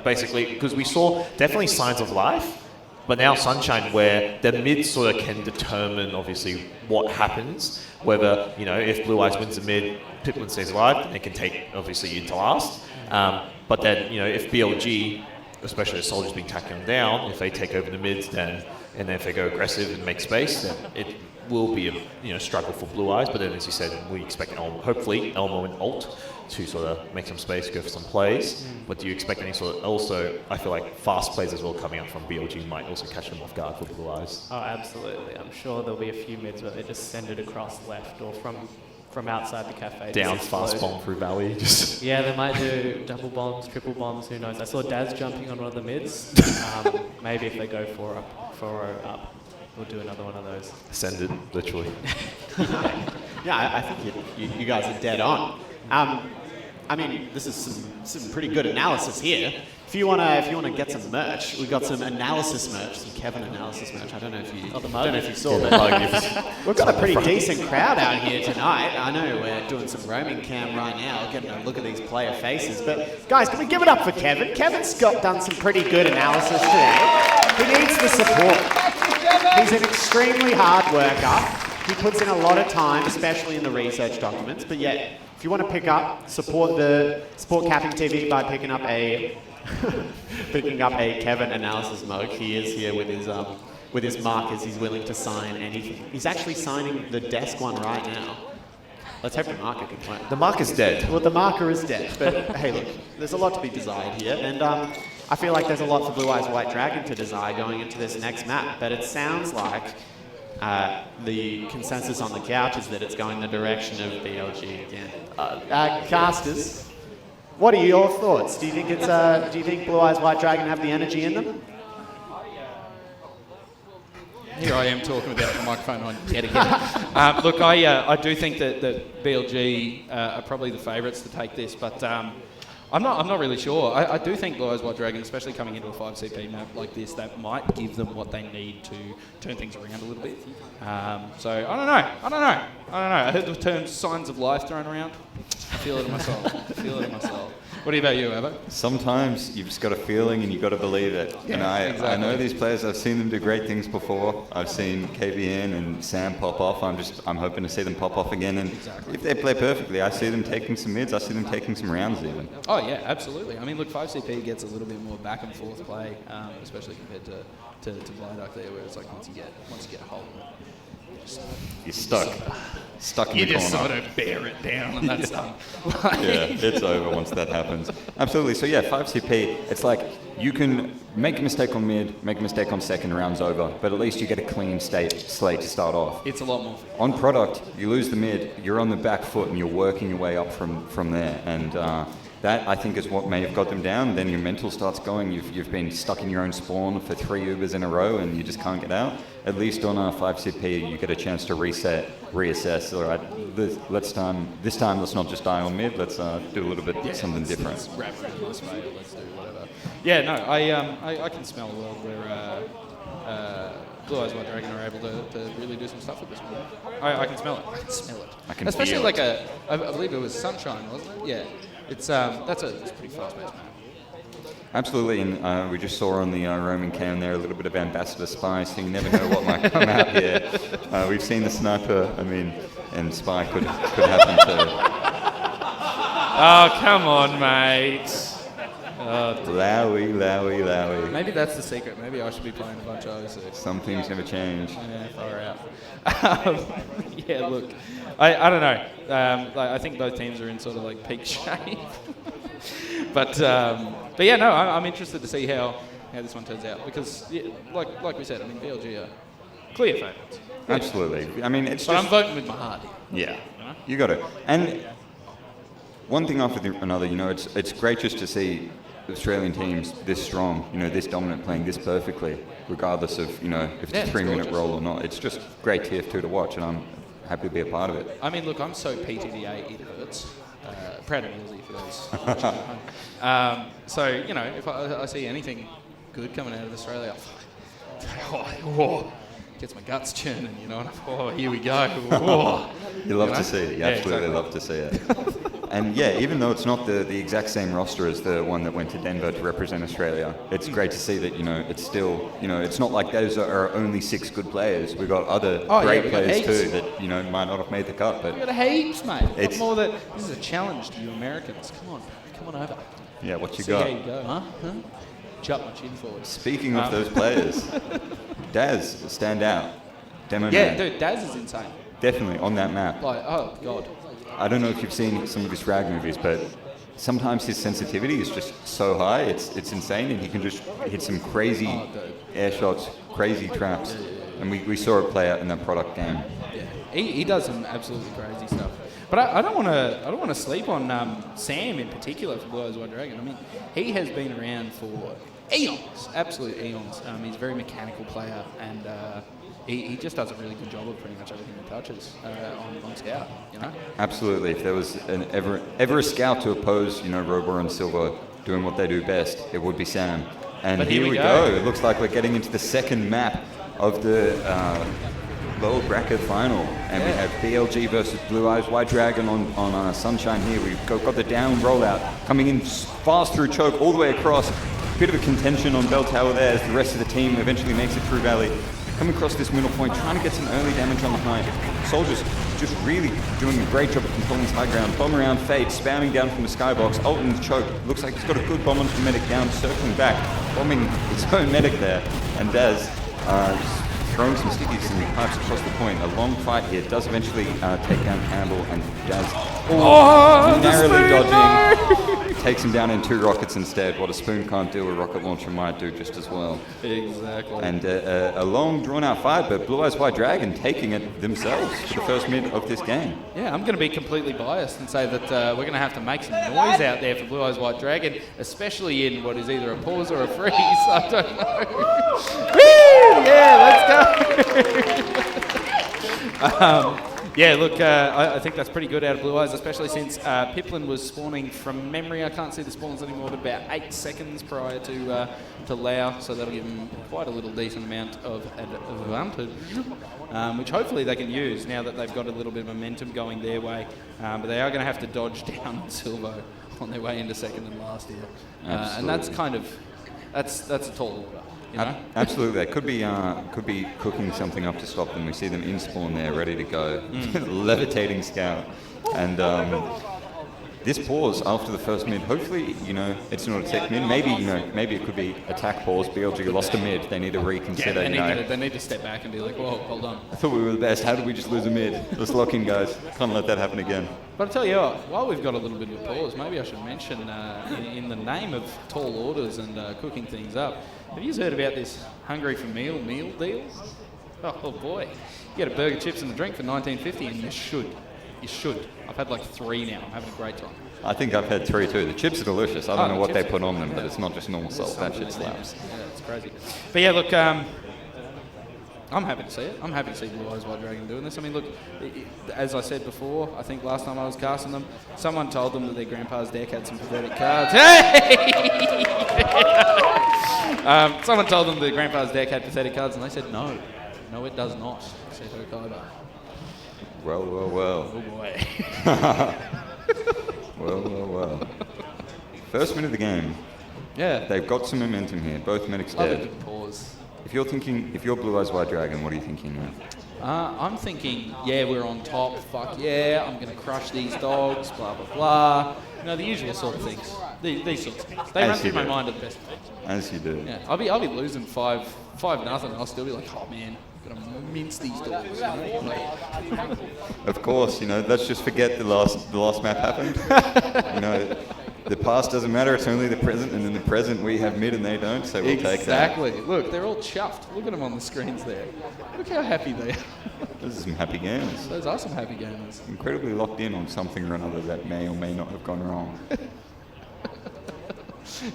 Basically, because we saw definitely signs of life, but now Sunshine where the mid sort of can determine obviously what happens, whether, if Blue Eyes wins the mid, Piplin stays alive, then they can take obviously into last. But then, if BLG, especially the soldiers being Tachyon down, if they take over the mids, then if they go aggressive and make space, then it will be a struggle for Blue Eyes. But then, as you said, we expect hopefully Elmo and Ult to sort of make some space, go for some plays. But do you expect any sort of also? I feel like fast plays as well coming up from BLG might also catch them off guard for Blue Eyes. Oh, absolutely. I'm sure there'll be a few mids where they just send it across left or from outside the cafe. Down fast bomb through Valley. Yeah, they might do double bombs, triple bombs, who knows. I saw Daz jumping on one of the mids. Maybe if they go 4 up, we'll do another one of those. Send it, literally. I think you guys are dead on. This is some pretty good analysis here. If you wanna get some merch, we've got some analysis merch, some Kevin analysis merch. I don't know if you saw, but we've got a pretty decent crowd out here tonight. I know we're doing some roaming cam right now, getting a look at these player faces. But guys, can we give it up for Kevin? Kevin's done some pretty good analysis today. He needs the support. He's an extremely hard worker. He puts in a lot of time, especially in the research documents. But yet, if you want to support CappingTV by picking up a Kevin analysis mug. He is here with his markers. He's willing to sign anything. He's actually signing the desk one right now. Let's hope the marker can play. The marker's dead. Well, the marker is dead, but hey, look, there's a lot to be desired here, and I feel like there's a lot for Blue Eyes White Dragon to desire going into this next map, but it sounds like the consensus on the couch is that it's going the direction of BLG again. Casters, what are your thoughts? Do you think do you think Blue Eyes White Dragon have the energy in them? Here I am talking without the microphone on yet again. Look, I do think that BLG are probably the favourites to take this, but I'm not really sure. I do think Blue Eyes White Dragon, especially coming into a 5CP map like this, that might give them what they need to turn things around a little bit. So I don't know. I heard the term signs of life thrown around. I feel it in my soul. What about you, Abbo? Sometimes you've just got a feeling and you've got to believe it. Yeah, and I exactly. know these players. I've seen them do great things before. I've seen KVN and Sam pop off. I'm hoping to see them pop off again. And if they play perfectly, I see them taking some mids. I see them taking some rounds even. Oh yeah, absolutely. I mean, look, 5CP gets a little bit more back and forth play, especially compared to Viaduct there, where it's like once you get a hold of it, You're stuck in you the corner. just sort of bear it down, and that's done. Yeah, it's over once that happens. Absolutely. So yeah, 5CP, it's like you can make a mistake on mid, make a mistake on second, round's over, but at least you get a clean slate to start off. It's a lot more. On product, you lose the mid, you're on the back foot and you're working your way up from there. And that, I think, is what may have got them down. Then your mental starts going. You've been stuck in your own spawn for 3 Ubers in a row and you just can't get out. At least on 5CP, you get a chance to reset, reassess. All right, this time, let's not just die on mid. Let's do a little bit something different. Let's wrap around this way, or let's do whatever. Yeah, no, I can smell a world where Blue Eyes White Dragon are able to really do some stuff with this one. I can smell it. I can Especially feel like it. I believe it was Sunshine, wasn't it? Yeah. It's that's a pretty fast-paced map. Absolutely, and we just saw on the roaming cam there a little bit of Ambassador Spy, so you never know what might come out here. We've seen the sniper, and Spy could happen to... Oh, come on, mate. Lowy. Maybe that's the secret. Maybe I should be playing a bunch of OC. Some things never change. Yeah, far out. Yeah, look, I don't know. I think both teams are in sort of like peak shape. But yeah, no, I'm interested to see how this one turns out because, yeah, like we said, I mean, BLG are clear favourites. Absolutely. I mean, it's But just... I'm voting with my heart here. Yeah, you got it. And one thing after another, it's great just to see Australian teams this strong, this dominant, playing this perfectly, regardless of, if it's a 3-minute roll or not. It's just great TF2 to watch, and I'm happy to be a part of it. I mean, look, I'm so PTDA, it hurts. Proud of Millsy for those. So, if I see anything good coming out of Australia, gets my guts churning, and here we go. You love to see it. You absolutely love to see it. And yeah, even though it's not the exact same roster as the one that went to Denver to represent Australia, it's great to see that, it's still, it's not like those are only 6 good players. We've got other great players too that, might not have made the cut. But we got heaps, mate. It's more that this is a challenge to you Americans. Come on over. Yeah, what you See got? how you go, huh? Chuck my chin forward. Speaking of those players, Daz, stand out. Demo Yeah, man. dude, Daz is insane. Definitely, on that map. Like, oh, God. I don't know if you've seen some of his frag movies, but sometimes his sensitivity is just so high, it's insane, and he can just hit some crazy air shots, crazy traps. And we saw it play out in that product game. Yeah, he does some absolutely crazy stuff. But I don't want to sleep on Sam in particular for Blue Eyes White Dragon. I mean, he has been around for eons, absolute eons. He's a very mechanical player, and he just does a really good job of pretty much everything he touches on Scout. Absolutely. If there was ever a scout to oppose, Robo and Silver doing what they do best, it would be Sam. And But here we go. It looks like we're getting into the second map of the lower bracket final, and we have BLG versus Blue Eyes White Dragon on Sunshine here. We've got the down rollout coming in fast through choke all the way across. Bit of a contention on Bell Tower there as the rest of the team eventually makes it through Valley. Coming across this middle point, trying to get some early damage on the high. Soldiers just really doing a great job of controlling this high ground. Bomb around Fate, spamming down from the skybox. Alton's choke. Looks like he's got a good bomb onto the medic down, circling back, bombing his own medic there. And Daz throwing some stickies and pipes across the point. A long fight here. Does eventually take down Campbell, and Daz narrowly dodging. Takes him down in 2 rockets instead. What a spoon can't do, a rocket launcher might do just as well. Exactly. And a long, drawn-out fight, but Blue Eyes White Dragon taking it themselves for the first mid of this game. Yeah, I'm going to be completely biased and say that we're going to have to make some noise out there for Blue Eyes White Dragon, especially in what is either a pause or a freeze. I don't know. Woo! Yeah, let's go. Yeah, look, I think that's pretty good out of Blue Eyes, especially since Piplin was spawning from memory. I can't see the spawns anymore, but about 8 seconds prior to Lau, so that'll give them quite a little decent amount of advantage, which hopefully they can use now that they've got a little bit of momentum going their way. But they are going to have to dodge down Silvo on their way into second and last here. And that's kind of, that's a tall order. You know? Absolutely, they could be cooking something up to stop them. We see them in spawn there, ready to go, levitating scout, and this pause after the first mid. Hopefully, it's not a tech mid. Maybe it could be attack pause. BLG lost a mid. They need to reconsider. They need to step back and be like, whoa, hold on. I thought we were the best. How did we just lose a mid? Let's lock in, guys. Can't let that happen again. But I'll tell you what, while we've got a little bit of a pause, maybe I should mention in the name of tall orders and cooking things up. Have you heard about this hungry for meal deals? Oh boy, you get a burger, chips and a drink for $19.50 and you should. I've had like 3 now. I'm having a great time. I think I've had 3 too. The chips are delicious. I don't know what they put on them, but it's not just normal salt. That shit slaps. Yeah, it's crazy. But yeah, look, I'm happy to see it. I'm happy to see Blue Eyes White Dragon doing this. I mean, look, as I said before, I think last time I was casting them, someone told them that their grandpa's deck had some pathetic cards. Hey! Someone told them their grandpa's deck had pathetic cards, and they said, no, it does not, said Hokkaiba. Well. Oh boy. Well. First minute of the game. Yeah. They've got some momentum here. Both medics Love a dead. good pause. If you're Blue Eyes White Dragon, what are you thinking now? I'm thinking, yeah, we're on top. Fuck yeah, I'm going to crush these dogs, blah, blah, blah. The usual sort of things. These sorts of things. They run through my mind at the best of times. As you do. Yeah, I'll be losing 5-0. I'll still be like, oh man, I'm going to mince these dogs. Of course, let's just forget the last map happened. The past doesn't matter, it's only the present, and in the present we have mid and they don't, so we'll take that. Exactly. Look, they're all chuffed. Look at them on the screens there. Look how happy they are. Those are some happy games. Those are some happy gamers. Incredibly locked in on something or another that may or may not have gone wrong.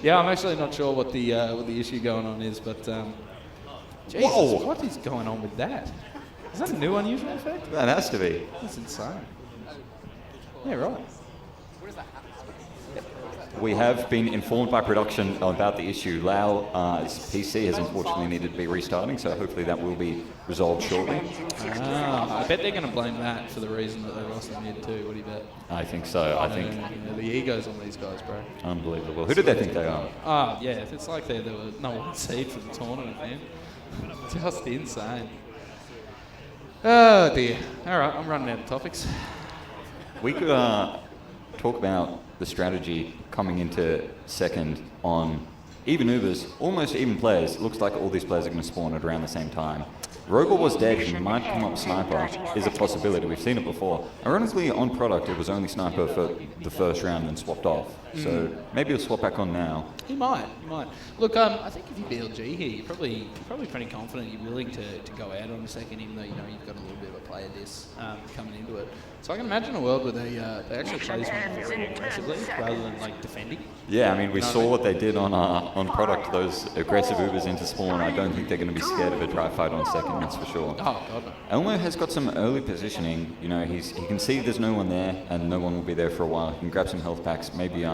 Yeah, I'm actually not sure what the issue going on is, but Jesus, whoa! What is going on with that? Is that a new unusual effect? That has to be. That's insane. Yeah, right. We have been informed by production about the issue. Lau's PC has unfortunately needed to be restarting, so hopefully that will be resolved shortly. I bet they're going to blame that for the reason that they lost the mid too. What do you bet? I think so. I think the egos on these guys, bro. Unbelievable. Who did they think they are? Yeah, it's like they were no one seed for the tournament, man. Just insane. Oh dear. All right, I'm running out of topics. We could talk about the strategy coming into second on even Ubers, almost even players. It looks like all these players are going to spawn at around the same time. Robo was dead, he might come up sniper, is a possibility. We've seen it before. Ironically, on product, it was only sniper for the first round and swapped off. So maybe he'll swap back on now. He might. Look, I think if you BLG here, you're probably pretty confident you're willing to go out on a second, even though you've got a little bit of a player diss coming into it. So I can imagine a world where they actually play this one very aggressively rather than like defending. Yeah, I mean, we saw what they did on product, those aggressive Ubers into spawn. I don't think they're going to be scared of a dry fight on second, that's for sure. Oh, God, no. Elmo has got some early positioning. He can see there's no one there, and no one will be there for a while. He can grab some health packs, maybe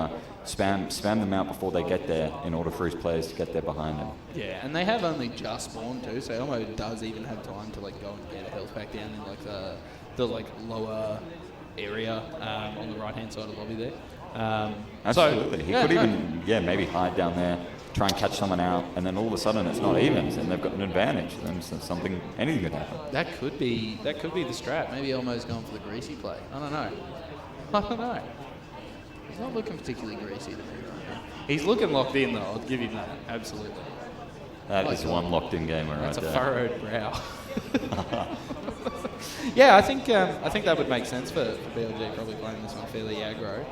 spam them out before they get there in order for his players to get there behind him. Yeah, and they have only just spawned too, so Elmo does even have time to like go and get a health pack down in like the lower area on the right hand side of the lobby there. Absolutely. So, he could even maybe hide down there, try and catch someone out, and then all of a sudden it's not evens and they've got an advantage. Then anything could happen. That could be the strat. Maybe Elmo's gone for the greasy play. I don't know. He's not looking particularly greasy to me right now. He's looking locked in though, I'll give him that. Absolutely. That is one locked-in gamer right That's there. a furrowed brow. Yeah, I think that would make sense for BLG probably playing this one fairly aggro.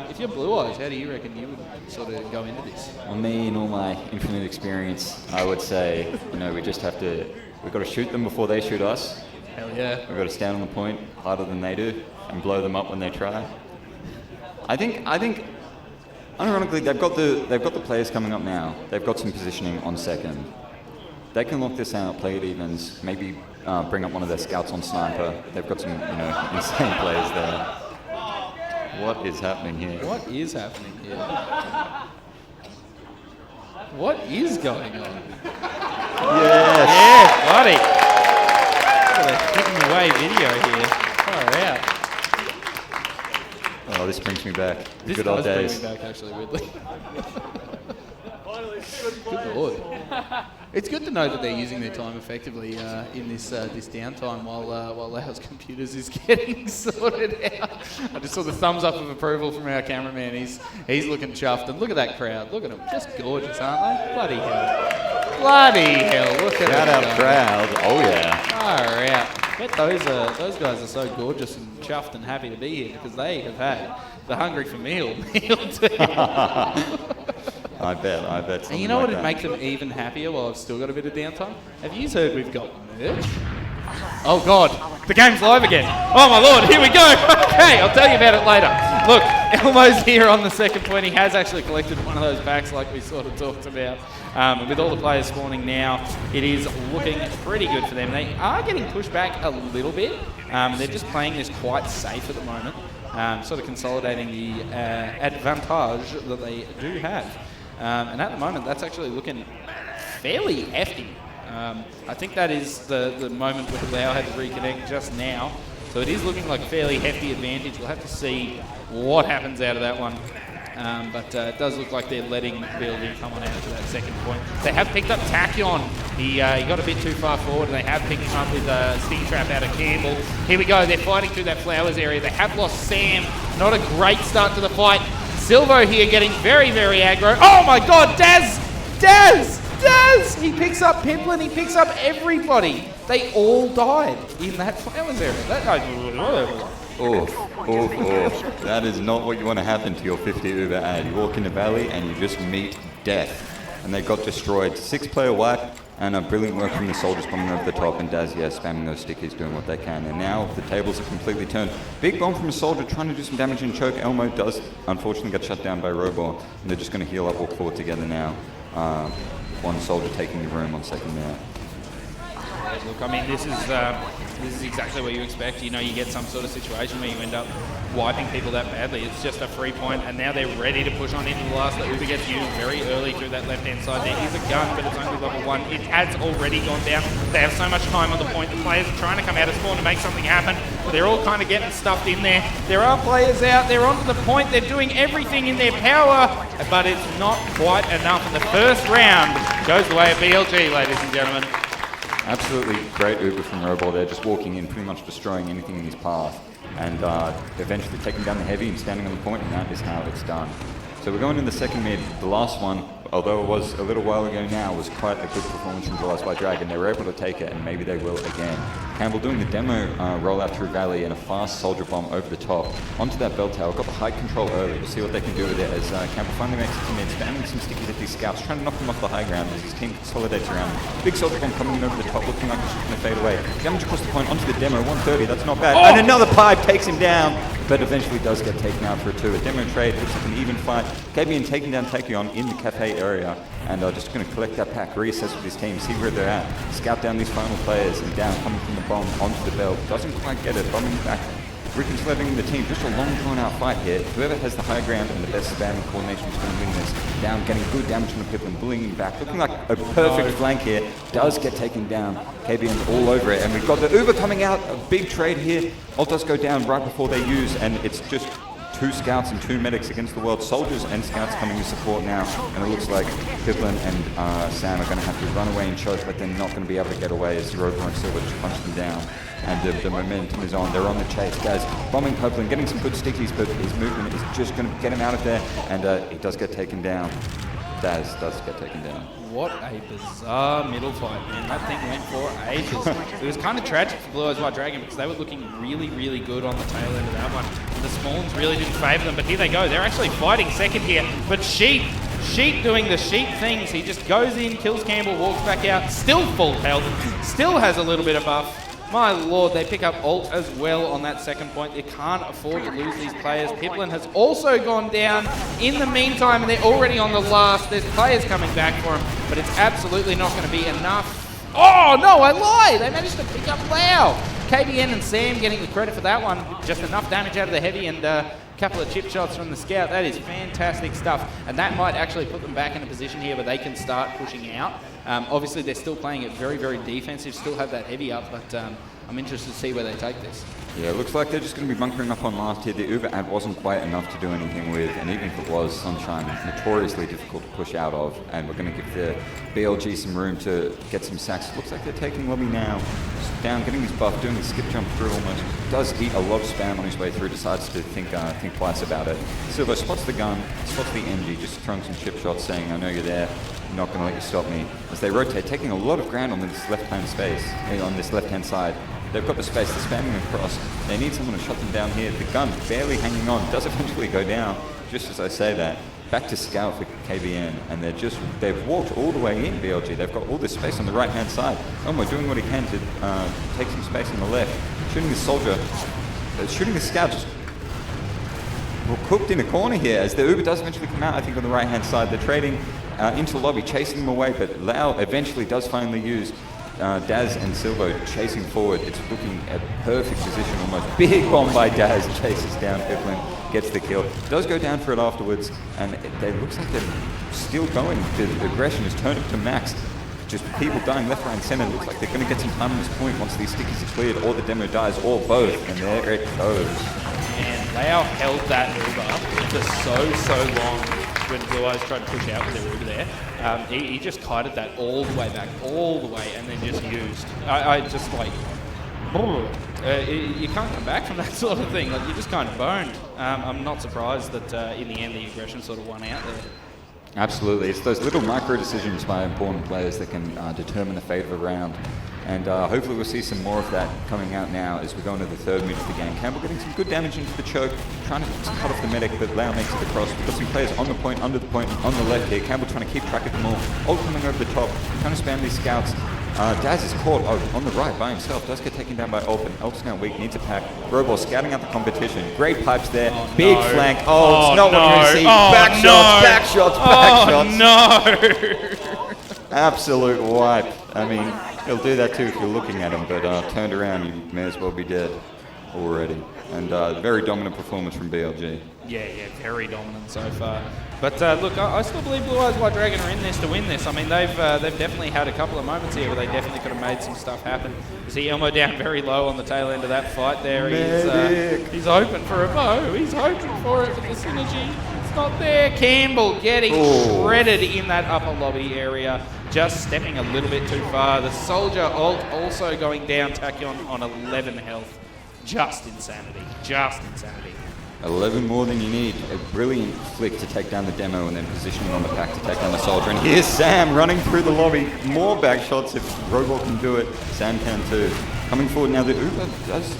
If you're Blue Eyes, how do you reckon you would sort of go into this? Well, me and all my infinite experience, I would say, we just have to, we've got to shoot them before they shoot us. Hell yeah. We've got to stand on the point harder than they do and blow them up when they try. I think, unironically, they've got the players coming up now. They've got some positioning on second. They can lock this out, play it evens, maybe bring up one of their scouts on sniper. They've got some, insane players there. What is happening here? What is happening here? What is going on? Yes! Yeah, buddy! Look at a hidden away video here. Far out. Oh, this brings me back. This Good old does days. bring me back, actually, weirdly. Good lord. It's good to know that they're using their time effectively in this downtime while our computers is getting sorted out. I just saw the thumbs up of approval from our cameraman. He's looking chuffed. And look at that crowd. Look at them. Just gorgeous, aren't they? Bloody hell. Bloody hell. Look at Shout that out crowd. Oh, yeah. Far out. I bet those guys are so gorgeous and chuffed and happy to be here because they have had the hungry for meal too. I bet. And you know what would make them even happier while I've still got a bit of downtime? Have you heard we've got merch? Oh God, the game's live again. Oh my Lord, here we go. Okay, I'll tell you about it later. Look, Elmo's here on the second point. He has actually collected one of those packs like we sort of talked about. With all the players spawning now, it is looking pretty good for them. They are getting pushed back a little bit. They're just playing this quite safe at the moment, sort of consolidating the advantage that they do have. And at the moment, that's actually looking fairly hefty. I think that is the moment where Lau had to reconnect just now. So it is looking like a fairly hefty advantage. We'll have to see what happens out of that one. But it does look like they're letting BLG come on out to that second point. They have picked up Tachyon. He got a bit too far forward, and they have picked him up with a Sting Trap out of Campbell. Here we go. They're fighting through that Flowers area. They have lost Sam. Not a great start to the fight. Silvo here getting very, very aggro. Oh my God, Daz! He picks up Pimplin, he picks up everybody. They all died in that Flowers area. Oof. That is not what you want to happen to your 50 Uber ad. You walk in the valley and you just meet death. And they got destroyed. 6-player wipe and a brilliant work from the soldiers coming over the top and Daz, spamming those stickies, doing what they can. And now the tables are completely turned. Big bomb from a soldier trying to do some damage and choke. Elmo does unfortunately get shut down by Robot. And they're just going to heal up all four together now. One soldier taking the room on second there. Look, I mean, this is exactly what you expect. You get some sort of situation where you end up wiping people that badly. It's just a free point, and now they're ready to push on into the last. That Uber gets used very early through that left-hand side. There is a gun, but it's only level 1. It has already gone down. They have so much time on the point. The players are trying to come out of spawn to make something happen. They're all kind of getting stuffed in there. There are players out. They're onto the point. They're doing everything in their power, but it's not quite enough. And the first round goes the way of BLG, ladies and gentlemen. Absolutely great Uber from Robot there, just walking in, pretty much destroying anything in his path, and eventually taking down the heavy and standing on the point, and that is how it's done. So we're going in the second mid. The last one, although it was a little while ago now, was quite a good performance from Blue Eyes by Dragon. They were able to take it, and maybe they will again. Campbell doing the demo rollout through Valley and a fast soldier bomb over the top onto that bell tower. Got the height control early. We'll see what they can do with it as Campbell finally makes it to mid, spamming some stickies at these scouts, trying to knock them off the high ground as his team consolidates around. Big soldier bomb coming in over the top, looking like it's just going to fade away. Damage across the point onto the demo, 130, that's not bad. And another pipe takes him down, but eventually does get taken out for a 2. A demo trade, looks like an even fight. KBN taking down Tachyon in the cafe area, and just going to collect that pack, reassess with his team, see where they're at, scout down these final players, and down coming from the bomb onto the belt. Doesn't quite get it, bombing back, reconsolidating the team. Just a long drawn out fight here. Whoever has the high ground and the best spamming coordination is going to win this. Down, getting good damage on the Pippin, bullying him back, looking like a perfect flank here. Does get taken down. KBN's all over it, and we've got the Uber coming out. A big trade here. Ult does go down right before they use, and it's just 2 scouts and 2 medics against the world. Soldiers and scouts coming to support now, and it looks like Pippin and Sam are going to have to run away and choke, but they're not going to be able to get away as Rover and Silver just punch them down. And the momentum is on. They're on the chase. Guys, bombing Pippin, getting some good stickies, but his movement is just going to get him out of there, and he does get taken down. Daz does get taken down. What a bizarre middle fight, man. That thing went for ages. It was kind of tragic for Blue Eyes White Dragon because they were looking really, really good on the tail end of that one. The small ones really didn't favour them, but here they go. They're actually fighting second here. But Sheep doing the Sheep things. He just goes in, kills Campbell, walks back out, still full health, still has a little bit of buff. My lord, they pick up ult as well on that second point. They can't afford to lose these players. Piplin has also gone down in the meantime, and they're already on the last. There's players coming back for him, but it's absolutely not going to be enough. Oh, no, I lied. They managed to pick up Lau. KBN and Sam getting the credit for that one. Just enough damage out of the heavy and a couple of chip shots from the scout. That is fantastic stuff. And that might actually put them back in a position here where they can start pushing out. Obviously, they're still playing it very, very defensive, still have that heavy up, but I'm interested to see where they take this. Yeah, it looks like they're just going to be bunkering up on last here. The Uber ad wasn't quite enough to do anything with, and even if it was, Sunshine notoriously difficult to push out of, and we're going to give the BLG some room to get some sacks. It looks like they're taking lobby now. Just down, getting his buff, doing the skip jump through almost. Does eat a lot of spam on his way through, decides to think twice about it. Silver spots the gun, spots the MG, just throwing some chip shots, saying, I know you're there, I'm not going to let you stop me. As they rotate, taking a lot of ground on this left-hand space, on this left-hand side. They've got the space, they're spamming across. They need someone to shut them down here. The gun barely hanging on, does eventually go down. Just as I say that, back to scout for KBN, and they've walked all the way in, BLG. They've got all this space on the right-hand side. Elmo doing what he can to take some space on the left. Shooting the soldier, shooting the scout, just cooked in a corner here as the Uber does eventually come out, I think, on the right-hand side. They're trading into lobby, chasing them away, but Lau eventually does finally use Daz and Silvo chasing forward. It's looking at perfect position almost. Big bomb by Daz, chases down Piplin, gets the kill. Does go down for it afterwards, and it looks like they're still going. The aggression has turned up to max. Just people dying left, right, and center. Looks like they're going to get some time on this point once these stickies are cleared, or the demo dies, or both, and there it goes. And Lau held that Uber for so long. When Blue Eyes tried to push out with their Uber there, he just kited that all the way back, all the way, and then just used. I just like, you can't come back from that sort of thing. Like, you're just kind of boned. I'm not surprised that in the end the aggression sort of won out there. Absolutely, it's those little micro decisions by important players that can determine the fate of a round. And hopefully we'll see some more of that coming out now as we go into the third minute of the game. Campbell getting some good damage into the choke, trying to cut off the medic, but Lau makes it across. We've got some players on the point, under the point, on the left here. Campbell trying to keep track of them all. Ult coming over the top, trying to spam these scouts. Daz is caught on the right by himself, does get taken down by Ult, but Ult's now weak, needs a pack. Robot scouting out the competition. Great pipes there, big flank. It's not what you see. Back shots. Absolute wipe. I mean, he'll do that too if you're looking at him, but turned around, you may as well be dead already. And very dominant performance from BLG. Yeah, very dominant so far. But look, I still believe Blue Eyes White Dragon are in this to win this. I mean, they've definitely had a couple of moments here where they definitely could have made some stuff happen. You see Elmo down very low on the tail end of that fight there. He's open for a bow. He's hoping for it, but the synergy, it's not there. Campbell getting shredded in that upper lobby area. Just stepping a little bit too far. The soldier ult also going down, Tachyon on 11 health. Just insanity. 11 more than you need. A brilliant flick to take down the demo and then positioning on the pack to take down the soldier. And here's Sam running through the lobby. More back shots if Robot can do it. Sam can too. Coming forward now, the Uber does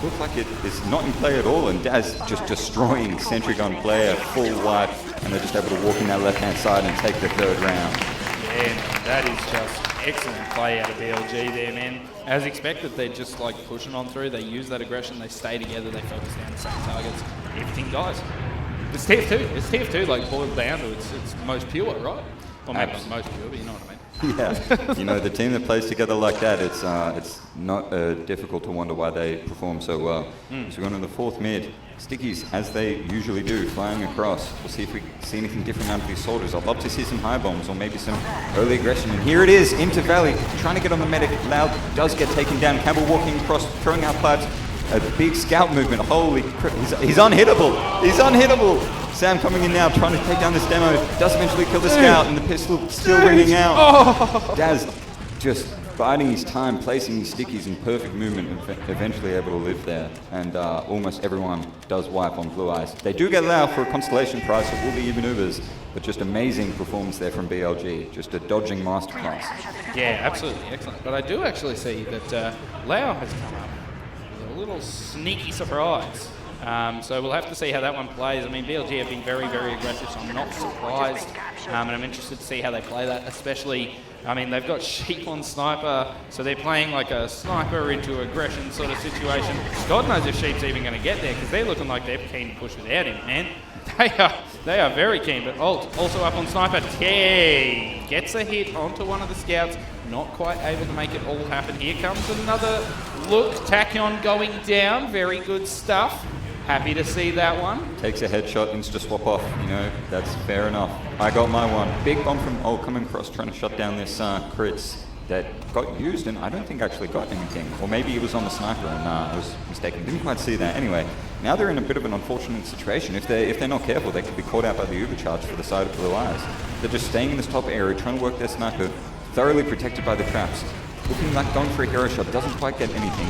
look like it is not in play at all, and Daz just destroying Sentry Gun player, full wipe, and they're just able to walk in that left-hand side and take the third round. Yeah, that is just excellent play out of BLG there, man. As expected, they're just like pushing on through. They use that aggression. They stay together. They focus down the same targets. Everything dies. It's TF2. It's TF2, like boiled down to its most pure, right? Well, maybe not most pure, but you know what I mean. Yeah, you know, the team that plays together like that, it's not difficult to wonder why they perform so well. So we're going to the fourth mid. Stickies, as they usually do, flying across. We'll see if we see anything different out of these soldiers. I'd love to see some high bombs or maybe some early aggression. And here it is, into Valley, trying to get on the medic. Loud does get taken down. Campbell walking across, throwing out pipes. A big scout movement. Holy crap, he's unhittable. He's unhittable. Sam coming in now, trying to take down this demo. Does eventually kill the scout, and the pistol still ringing out. Daz just biding his time, placing his stickies in perfect movement, and eventually able to live there. And almost everyone does wipe on Blue Eyes. They do get Lau for a constellation prize, so it will be even Ubers. But just amazing performance there from BLG. Just a dodging masterclass. Yeah, absolutely excellent. But I do actually see that Lao has come up with a little sneaky surprise. So we'll have to see how that one plays. I mean, BLG have been very, very aggressive, so I'm not surprised. And I'm interested to see how they play that, especially, I mean, they've got Sheep on Sniper, so they're playing like a sniper into aggression sort of situation. God knows if Sheep's even going to get there, because they're looking like they're keen to push without him, man. They are very keen, but Alt also up on Sniper. Tay gets a hit onto one of the scouts, not quite able to make it all happen. Here comes another look. Tachyon going down, very good stuff. Happy to see that one. Takes a headshot, insta swap off, you know, that's fair enough. I got my one. Big bomb from Alt coming across, trying to shut down this crits that got used, and I don't think actually got anything. Or maybe it was on the sniper, and I was mistaken. Didn't quite see that. Anyway, now they're in a bit of an unfortunate situation. If they're not careful, they could be caught out by the overcharge for the side of Blue Eyes. They're just staying in this top area, trying to work their sniper, thoroughly protected by the traps. Looking like going for a hero shot, doesn't quite get anything.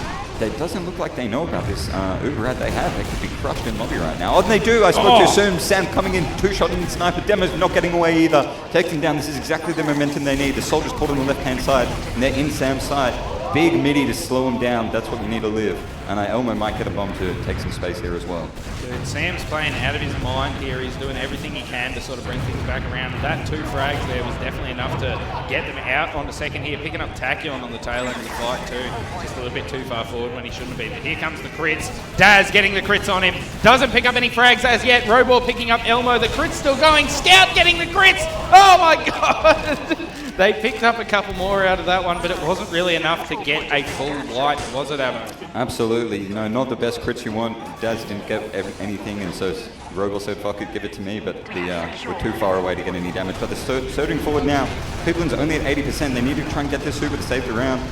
It doesn't look like they know about this Uber ad they have. They could be crushed in lobby right now. Oh, and they do. I spoke too soon. Sam coming in, two-shotting sniper. Demo's not getting away either. Takes them down. This is exactly the momentum they need. The soldiers caught on the left-hand side, and they're in Sam's side. Big midi to slow them down. That's what you need to live. And Elmo might get a bomb to take some space here as well. Dude, Sam's playing out of his mind here. He's doing everything he can to sort of bring things back around. That 2 frags there was definitely enough to get them out on the second here. Picking up Tachyon on the tail end of the fight too. Just a little bit too far forward when he shouldn't be. But here comes the crits. Daz getting the crits on him. Doesn't pick up any frags as yet. Robor picking up Elmo. The crit's still going. Scout getting the crits. Oh my god. They picked up a couple more out of that one, but it wasn't really enough to get a full light, was it, Amo? Absolutely. You know, not the best crits you want. Daz didn't get anything, and so Robor said, fuck it, give it to me, but we're too far away to get any damage. But they're surging forward now. Piplin's only at 80%. They need to try and get this Uber to save the round.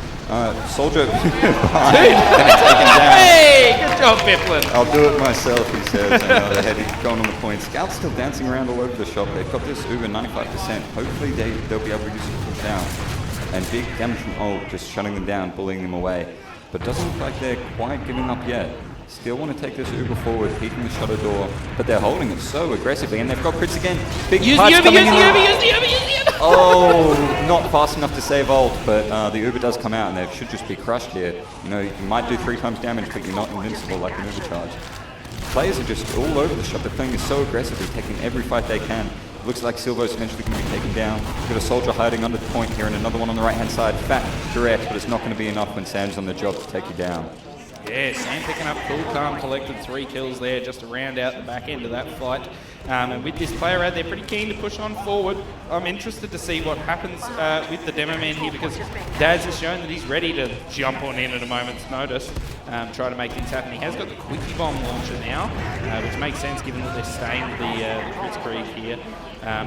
Soldier behind. Hey, good job, Piplin. I'll do it myself, he says. And he's going on the point. Scout's still dancing around all over the shop. They've got this Uber 95%. Hopefully they'll be able to use it to push down. And big damage from Ult, just shutting them down, bullying them away. But doesn't look like they're quite giving up yet. Still want to take this Uber forward, peeking the shutter door, but they're holding it so aggressively, and they've got crits again. Big punch coming in. Oh, not fast enough to save Ult, but the Uber does come out, and they should just be crushed here. You know, you might do 3 times damage, but you're not invincible like an Uber charge. Players are just all over the shop. They're playing this so aggressively, taking every fight they can. Looks like Silvo's eventually going to be taken down. Got a soldier hiding under the point here, and another one on the right-hand side. Fat, direct, but it's not going to be enough when Sam's on the job to take you down. Yeah, Sam picking up cool, calm, collected 3 kills there just to round out the back end of that fight. And with this player out there, pretty keen to push on forward. I'm interested to see what happens with the demo man here, because Daz has shown that he's ready to jump on in at a moment's notice, try to make things happen. He has got the quickie bomb launcher now, which makes sense given that they're staying the Crits Creek here.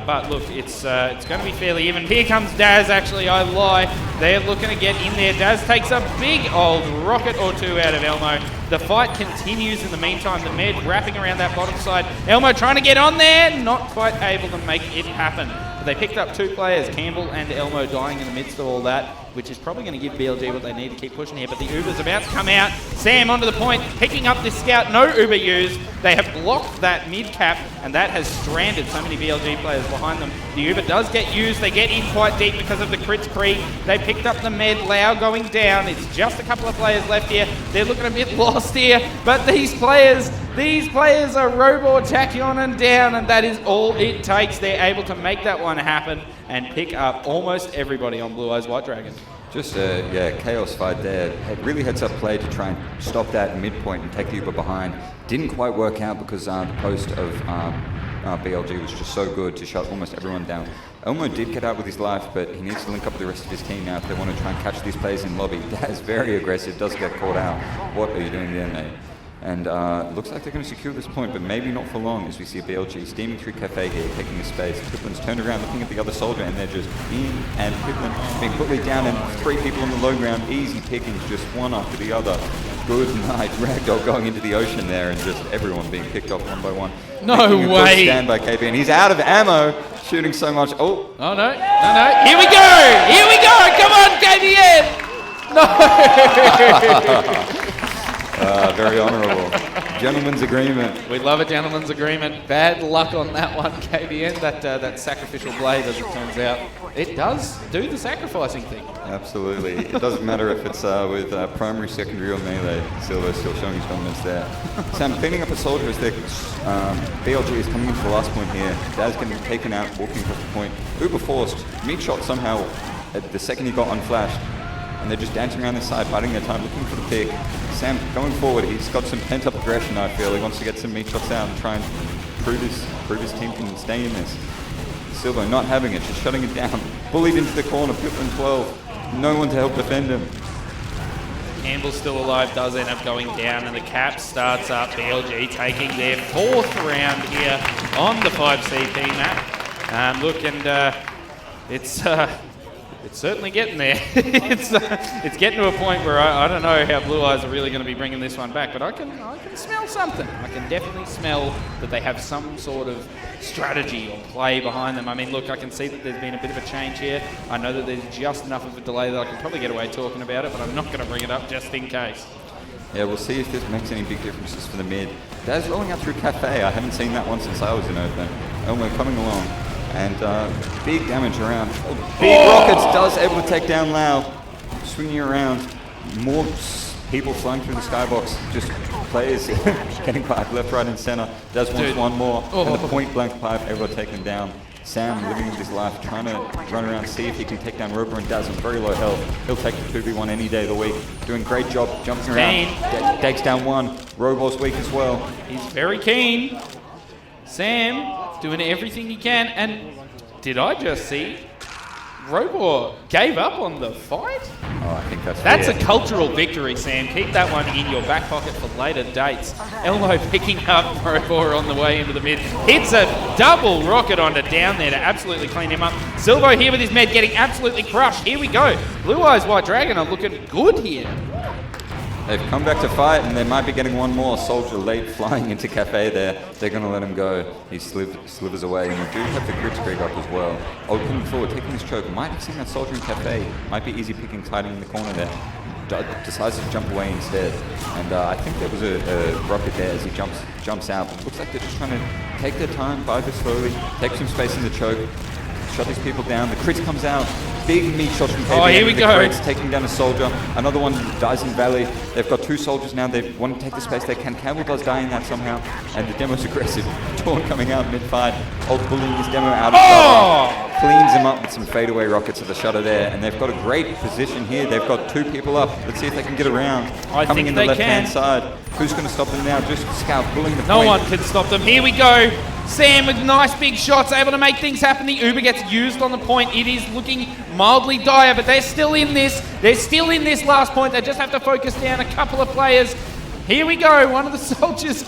But look, it's going to be fairly even. Here comes Daz, actually, I lie. They're looking to get in there. Daz takes a big old rocket or 2 out of Elmo. The fight continues in the meantime. The med wrapping around that bottom side. Elmo trying to get on there, not quite able to make it happen. But they picked up 2 players, Campbell and Elmo, dying in the midst of all that, which is probably going to give BLG what they need to keep pushing here. But the Uber's about to come out. Sam onto the point, picking up this scout. No Uber used. They have blocked that mid-cap, and that has stranded so many BLG players behind them. The Uber does get used. They get in quite deep because of the Crits Creek. They picked up the med. Lau going down. It's just a couple of players left here. They're looking a bit lost here. But these players are Robor, Tachyon, and down, and that is all it takes. They're able to make that one happen and pick up almost everybody on Blue Eyes White Dragon. Just a chaos fight there. It really heads up play to try and stop that midpoint and take the Uber behind. Didn't quite work out because the post of BLG was just so good to shut almost everyone down. Elmo did get out with his life, but he needs to link up with the rest of his team now if they want to try and catch these players in lobby. That is very aggressive, does get caught out. What are you doing there, mate? And looks like they're going to secure this point, but maybe not for long, as we see BLG steaming through Cafe here, taking his space. Piplin's turned around looking at the other soldier, and they're just in, and Piplin being quickly down, and 3 people on the low ground, easy pickings, just one after the other. Good night, Ragdoll going into the ocean there, and just everyone being picked off one by one. No way! Stand by KP, and he's out of ammo, shooting so much. Oh no! Here we go! Come on, KBN! No! Very honourable. Gentleman's agreement. We love a gentleman's agreement. Bad luck on that one, KBN. That sacrificial blade, as it turns out, it does do the sacrificing thing. Absolutely. It doesn't matter if it's with primary, secondary, or melee. Silver's still showing his dominance there. Sam cleaning up a soldier as their BLG is coming into the last point here. Dad's getting taken out, walking across the point. Uber forced. Meat shot somehow at the second he got unflashed. And they're just dancing around this side, biding their time, looking for the pick. Sam going forward, he's got some pent-up aggression, I feel. He wants to get some meat shots out and try and prove his team can stay in this. Silver not having it, just shutting it down. Bullied into the corner, Pippin 12. No one to help defend him. Campbell's still alive, does end up going down, and the cap starts up. BLG taking their 4th round here on the 5CP map. Look, and it's certainly getting there. It's getting to a point where I don't know how Blue Eyes are really going to be bringing this one back, but I can smell something. I can definitely smell that they have some sort of strategy or play behind them. I mean, look, I can see that there's been a bit of a change here. I know that there's just enough of a delay that I can probably get away talking about it, but I'm not going to bring it up just in case. Yeah, we'll see if this makes any big differences for the mid. Daz rolling out through Cafe. I haven't seen that one since I was in Open. Elmo coming along. And big damage around. Big Rockets does able to take down Lau. Swinging around. More people flying through the skybox. Just players getting piped left, right, and center. Daz wants one more. And the point blank pipe able to take him down. Sam living his life, trying to run around, see if he can take down Roper and Daz on very low health. He'll take the 2v1 any day of the week. Doing a great job jumping around. Takes down one. Robor's weak as well. He's very keen. Sam doing everything he can, and did I just see Robor gave up on the fight? Oh, I think that's a cultural victory, Sam. Keep that one in your back pocket for later dates. Elmo picking up Robor on the way into the mid. Hits a double rocket onto down there to absolutely clean him up. Silvo here with his med getting absolutely crushed. Here we go. Blue Eyes White Dragon are looking good here. They've come back to fight, and they might be getting one more soldier late flying into Cafe there. They're going to let him go. He slivers away, and we do have the Gritzkrieg up as well. Opening forward, taking his choke. Might have seen that soldier in Cafe. Might be easy picking, hiding in the corner there. Decides to jump away instead. And I think there was a rocket there as he jumps out. But it looks like they're just trying to take their time, bide this slowly, take some space in the choke, shut these people down. The crit comes out. Big meat shot from KBN. Oh, here we go. Crits, taking down a soldier. Another one dies in Valley. They've got 2 soldiers now. They want to take the space they can. Campbell does die in that somehow. And the demo's aggressive. Torn coming out mid-fight. Old bullying his demo out of cover. Cleans him up with some fadeaway rockets at the shutter there. And they've got a great position here. They've got 2 people up. Let's see if they can get around. Coming in the left-hand side. Who's going to stop them now? Just Scout bullying the point. No one can stop them. Here we go. Sam with nice big shots, able to make things happen. The Uber gets used on the point. It is looking mildly dire, but they're still in this. They're still in this last point. They just have to focus down a couple of players. Here we go. One of the soldiers.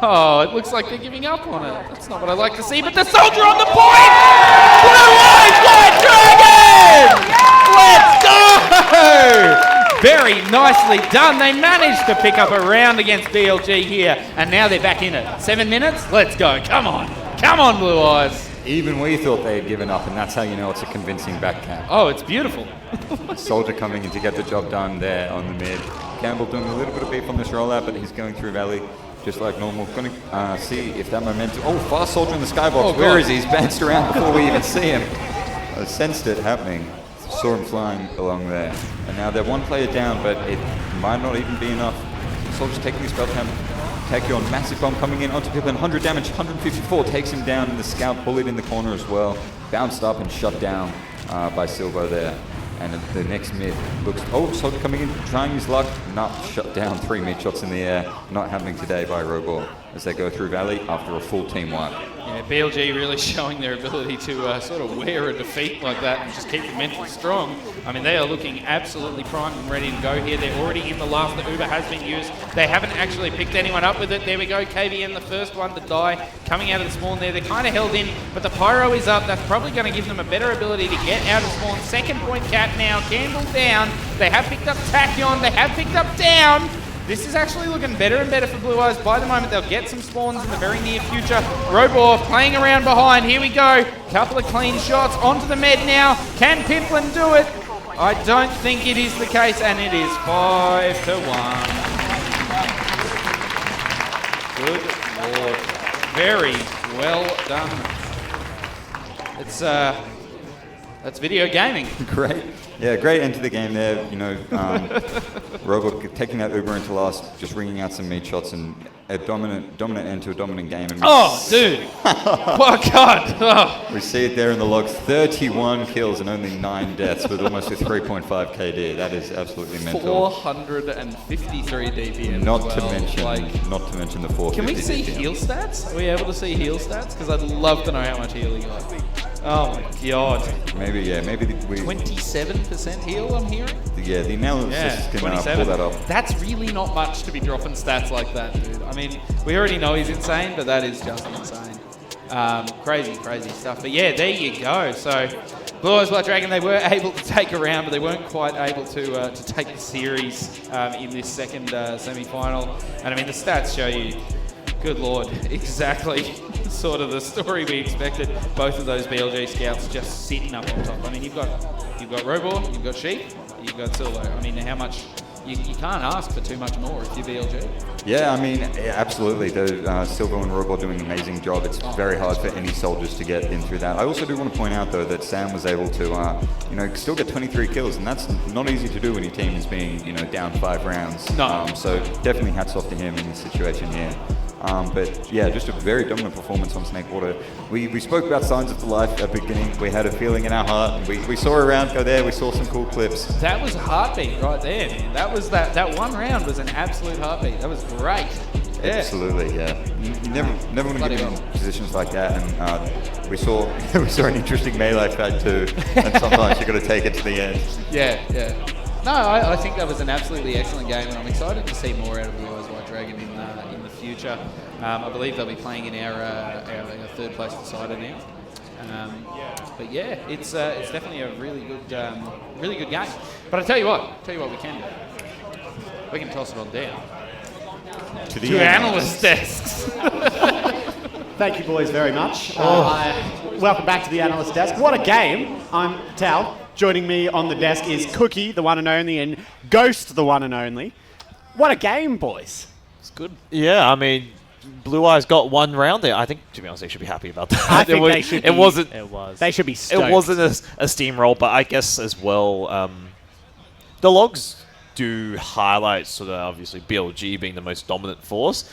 Oh, it looks like they're giving up on it. That's not what I like to see, but the soldier on the point! Blue Eyes White Dragon! Let's go! Very nicely done. They managed to pick up a round against BLG here, and now they're back in it. 7 minutes? Let's go. Come on. Come on, Blue Eyes. Even we thought they had given up, and that's how you know it's a convincing back cap. Oh, it's beautiful. Soldier coming in to get the job done there on the mid. Campbell doing a little bit of beef on this rollout, but he's going through Valley just like normal. Going to see if that momentum... Oh, fast soldier in the skybox. Where is he? He's bounced around before we even see him. I sensed it happening. Saw him flying along there. And now they're 1 player down, but it might not even be enough. Soldier's taking his spell camp. Tachyon, massive bomb coming in onto Pippin. 100 damage, 154 takes him down, and the scout bullied in the corner as well. Bounced up and shut down by Silvo there. And the next mid looks... Oh, Soldier coming in, trying his luck. Not shut down. 3 mid shots in the air. Not happening today by Robor as they go through Valley after a full team wipe. Yeah, BLG really showing their ability to sort of wear a defeat like that and just keep them mentally strong. I mean, they are looking absolutely primed and ready to go here. They're already in the last. The Uber has been used. They haven't actually picked anyone up with it. There we go. KBN, the first one to die, coming out of the spawn there. They're kind of held in, but the Pyro is up. That's probably going to give them a better ability to get out of spawn. Second point cap now. Campbell down. They have picked up Tachyon. They have picked up down. This is actually looking better and better for Blue Eyes. By the moment, they'll get some spawns in the very near future. Robor playing around behind. Here we go. Couple of clean shots onto the med now. Can Pimplin do it? I don't think it is the case, and it is 5-1. Good lord. Very well done. It's that's video gaming. Great. Yeah, great end to the game there. You know, Robo taking that Uber into last, just ringing out some meat shots and a dominant end to a dominant game. And oh, dude. Oh, God. Oh. We see it there in the logs. 31 kills and only 9 deaths with almost a 3.5 KD. That is absolutely mental. 453 DPM. Not to mention the 450. Can we see DPM. heal stats? Are we able to see heal stats? Because I'd love to know how much heal he got. Oh my God. Maybe 27% heal, I'm hearing? Yeah, the analysis can pull that up. That's really not much to be dropping stats like that, dude. I mean, we already know he's insane, but that is just insane. Crazy stuff. But yeah, there you go. So, Blue Eyes White Dragon, they were able to take a round, but they weren't quite able to take the series in this second semi-final. And I mean, the stats show you, good lord, exactly sort of the story we expected. Both of those BLG scouts just sitting up on top. I mean, you've got Robor, you've got Sheep, you've got Silvo. I mean, how much? You can't ask for too much more if you're BLG. Yeah, I mean, absolutely. The Silvo and Robot doing an amazing job. It's very hard for any soldiers to get in through that. I also do want to point out, though, that Sam was able to, still get 23 kills, and that's not easy to do when your team is being, down 5 rounds. No. So definitely hats off to him in this situation here. But yeah, just a very dominant performance on Snakewater. We spoke about signs of the life at the beginning. We had a feeling in our heart. And we saw a round go there. We saw some cool clips. That was a heartbeat right there, man. That one round was an absolute heartbeat. That was great. Yeah. Absolutely, yeah. Never want to get in positions like that. And we saw an interesting melee fight too. And sometimes you got to take it to the end. Yeah. No, I think that was an absolutely excellent game, and I'm excited to see more out of Blue Eyes White Dragon in the future. I believe they'll be playing in our third place decider now. But yeah, it's definitely a really good game. But I tell you what we can do. We can toss it on down to the analyst desks. Thank you, boys, very much. Welcome back to the analyst desk. What a game! I'm Tal. Joining me on the desk is Cookie, the one and only, and Ghost, the one and only. What a game, boys! It's good. Yeah, I mean, Blue Eyes got one round there. I think, to be honest, they should be happy about that. I think they should be. It wasn't. It was. They should be stoked. It wasn't a steamroll, but I guess as well, the logs do highlight sort of obviously BLG being the most dominant force.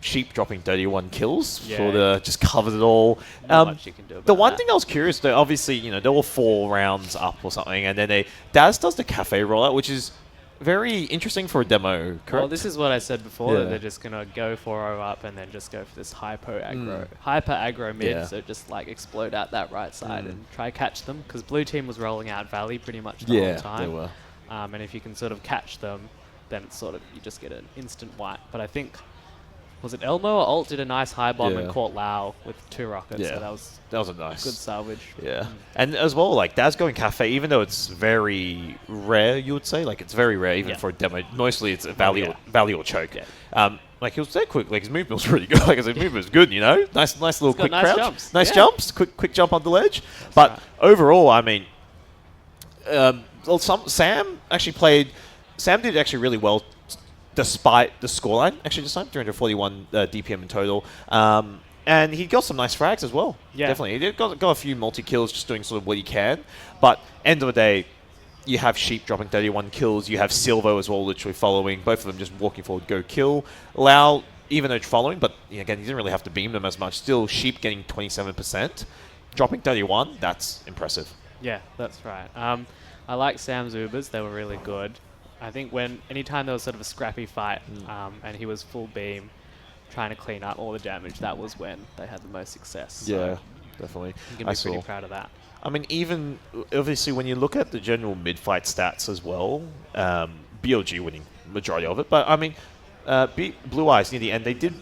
Sheep dropping 31 kills just covered it all. Not much you can do about the one that. thing I was curious though, obviously, there were 4 rounds up or something, and then Daz does the cafe rollout, which is very interesting for a demo, correct? Well, this is what I said before, Yeah. that they're just going to go 4-0 up and then just go for this hyper aggro mid, Yeah. so just like explode out that right side and try catch them, because blue team was rolling out Valley pretty much the whole time. They were. And if you can sort of catch them, then it's sort of, you just get an instant wipe. But I think, was it Elmo or Alt did a nice high bomb and caught Lau with 2 rockets, so that was a nice good salvage. Yeah. And as well, like, Daz going cafe, even though it's very rare, you would say, like, it's very rare even for a demo. Mostly it's a Valley or choke. Yeah. Like, he was dead quick. Like, his movement was really good. Like, his movement was good, Nice little quick nice crouch. jumps. Nice jumps. Quick jump on the ledge. But overall, I mean, Sam did actually really well despite the scoreline. Actually, this time, 341 DPM in total. And he got some nice frags as well. Yeah. Definitely. He got a few multi-kills just doing sort of what he can. But end of the day, you have Sheep dropping 31 kills. You have Silvo as well, literally following. Both of them just walking forward, go kill. Lau, even though following, but again, he didn't really have to beam them as much. Still, Sheep getting 27%. Dropping 31, that's impressive. Yeah, that's right. I like Sam's Ubers. They were really good. I think anytime there was sort of a scrappy fight and he was full beam trying to clean up all the damage, that was when they had the most success. So Yeah, definitely. you can be pretty proud of that. I mean, even, obviously, when you look at the general mid-fight stats as well, BLG winning majority of it, but I mean, Blue Eyes near the end, they did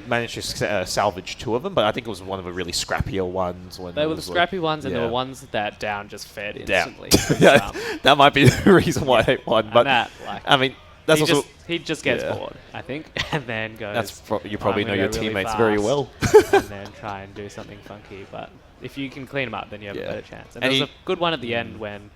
manage to salvage 2 of them, but I think it was one of the really scrappier ones. They were the scrappy ones, and there were ones that Down just fed instantly. Yeah, that might be the reason why they won. But I mean, that's he just gets bored, I think, and then goes. You probably know your really teammates fast, very well, and then try and do something funky. But if you can clean them up, then you have a better chance. And there was a good one at the end when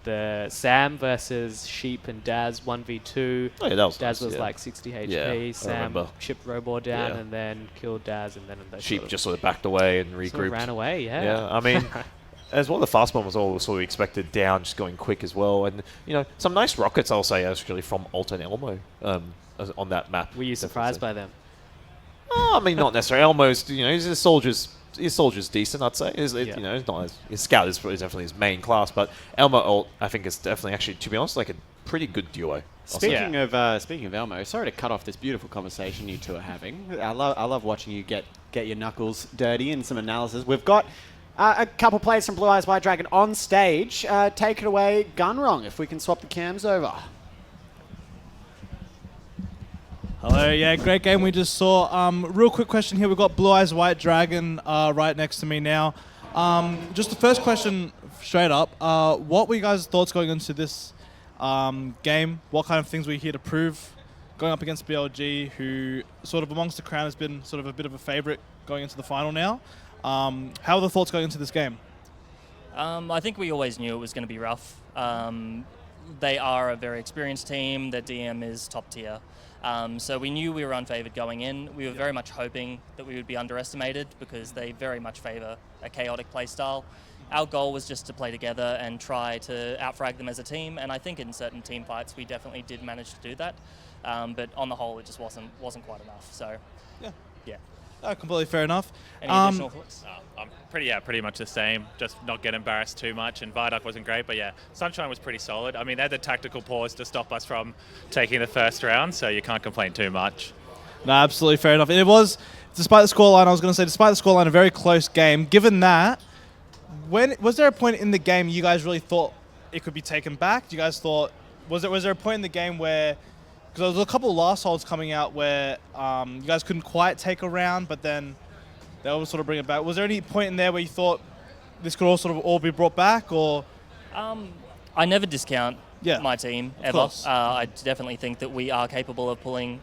the Sam versus Sheep and Daz 1v2. Oh, yeah, that was Daz nice, was yeah. like 60 HP. Yeah, I Sam remember. chipped Robor down Yeah. and then killed Daz, and then they Sheep just sort of backed away and regrouped. sort of ran away. Yeah. Yeah, I mean, as well, the fast bomb was all sort of expected down, just going quick as well. And, you know, some nice rockets, I'll say, actually, from Alt and Elmo on that map. Were you surprised by them? Oh, I mean, not necessarily. Elmo's, you know, his soldier's decent, I'd say. You know, it's not his scout is definitely his main class, but Elmo Alt, I think, is definitely actually, to be honest, like a pretty good duo. Speaking of Elmo, sorry to cut off this beautiful conversation you two are having. I love watching you get your knuckles dirty in some analysis. We've got a couple players from Blue Eyes White Dragon on stage. Take it away, Gunwrong, if we can swap the cams over. Hello, yeah, great game we just saw. Real quick question here. We've got Blue Eyes White Dragon right next to me now. Just the first question straight up. What were you guys' thoughts going into this game? What kind of things were you here to prove? Going up against BLG, who sort of amongst the crowd has been sort of a bit of a favorite going into the final now. How are the thoughts going into this game? I think we always knew it was going to be rough. They are a very experienced team. Their DM is top tier. So we knew we were unfavored going in. We were very much hoping that we would be underestimated because they very much favor a chaotic play style. Our goal was just to play together and try to outfrag them as a team, and I think in certain team fights we definitely did manage to do that. But on the whole, it just wasn't quite enough. So, yeah. Completely fair enough. Any additional thoughts? I'm pretty much the same. Just not get embarrassed too much. And Viaduct wasn't great, but yeah, Sunshine was pretty solid. I mean, they had the tactical pause to stop us from taking the first round, so you can't complain too much. No, absolutely fair enough. And it was, despite the scoreline, a very close game. Given that, was there a point in the game you guys really thought it could be taken back? Do you guys thought, was there a point in the game where, because there was a couple of last holds coming out where you guys couldn't quite take a round, but then they always sort of bring it back. Was there any point in there where you thought this could all sort of all be brought back, or? I never discount my team Of ever. course. I definitely think that we are capable of pulling,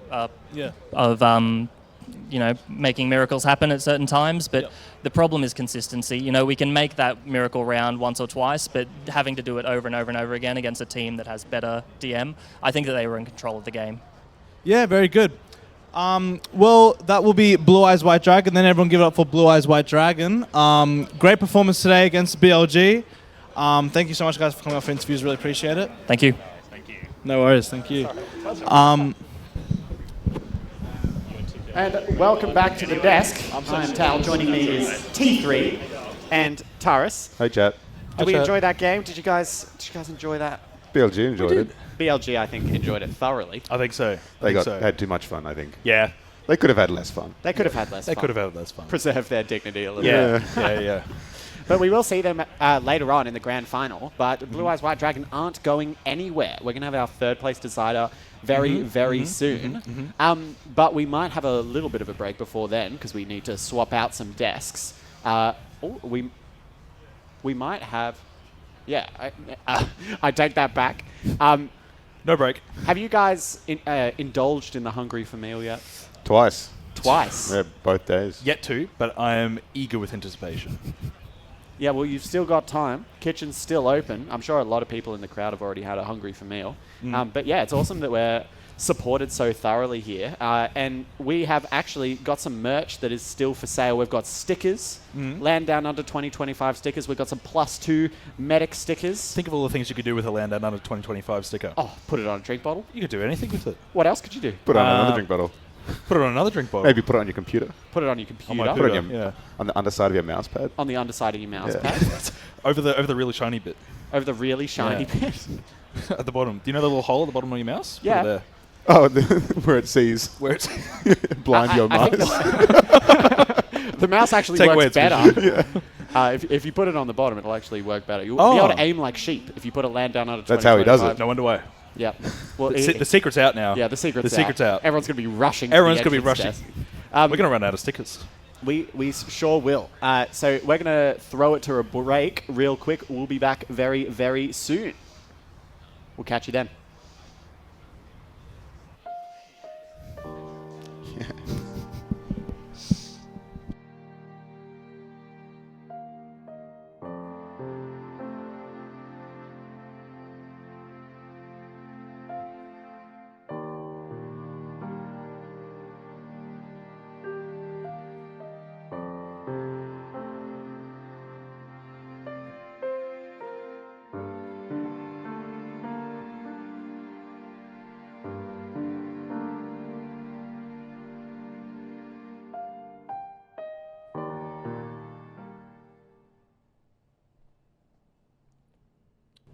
making miracles happen at certain times. But the problem is consistency. You know, we can make that miracle round once or twice, but having to do it over and over and over again against a team that has better DM, I think that they were in control of the game. Yeah, very good. Well, that will be Blue Eyes White Dragon. Then everyone give it up for Blue Eyes White Dragon. Great performance today against BLG. Thank you so much, guys, for coming up for interviews. Really appreciate it. Thank you. Thank you. No worries. Thank you. And welcome back to the desk. I'm Tal. Joining me is T3 and Turris. Hey, chat. Did we enjoy that game? Did you guys enjoy that? BLG enjoyed it. BLG, I think, enjoyed it thoroughly. I think so. They had too much fun, I think. Yeah. They could have had less fun. They could have had less fun. Preserve their dignity a little bit. Yeah. But we will see them later on in the grand final. But Blue Eyes White Dragon aren't going anywhere. We're going to have our third place decider very soon. But we might have a little bit of a break before then because we need to swap out some desks. We might have... Yeah, I take that back. No break. Have you guys indulged in the hungry for meal yet? Twice. Twice? Yeah, both days. Yet to, but I am eager with anticipation. Yeah, well, you've still got time. Kitchen's still open. I'm sure a lot of people in the crowd have already had a hungry for meal. But yeah, it's awesome that we're supported so thoroughly here. And we have actually got some merch that is still for sale. We've got stickers, LAN Downunder 2025 stickers. We've got some +2 medic stickers. Think of all the things you could do with a LAN Downunder 2025 sticker. Oh, put it on a drink bottle. You could do anything with it. What else could you do? Put it on another drink bottle. Put it on another drink bottle. Maybe put it on your computer. Put it on your computer. On my Put it computer, on the underside of your mouse pad. On the underside of your mouse pad. over the really shiny bit. Over the really shiny bit. At the bottom. Do you know the little hole at the bottom of your mouse? Yeah. Put it there. Oh, where it sees. Where it's blind your mouse. The mouse actually Take away works its better. vision. If you put it on the bottom, it'll actually work better. You'll be able to aim like sheep if you put a LAN down under 2025. That's how he does it. No wonder why. Yep. Well, the secret's out now. Yeah, the secret's out. Everyone's going to be rushing. Everyone's going to be rushing. Desk. We're going to run out of stickers. We sure will. So we're going to throw it to a break real quick. We'll be back very, very soon. We'll catch you then.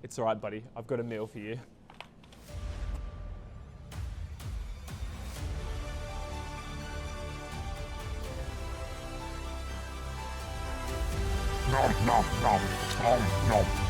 It's all right, buddy. I've got a meal for you. Nom nom nom nom nom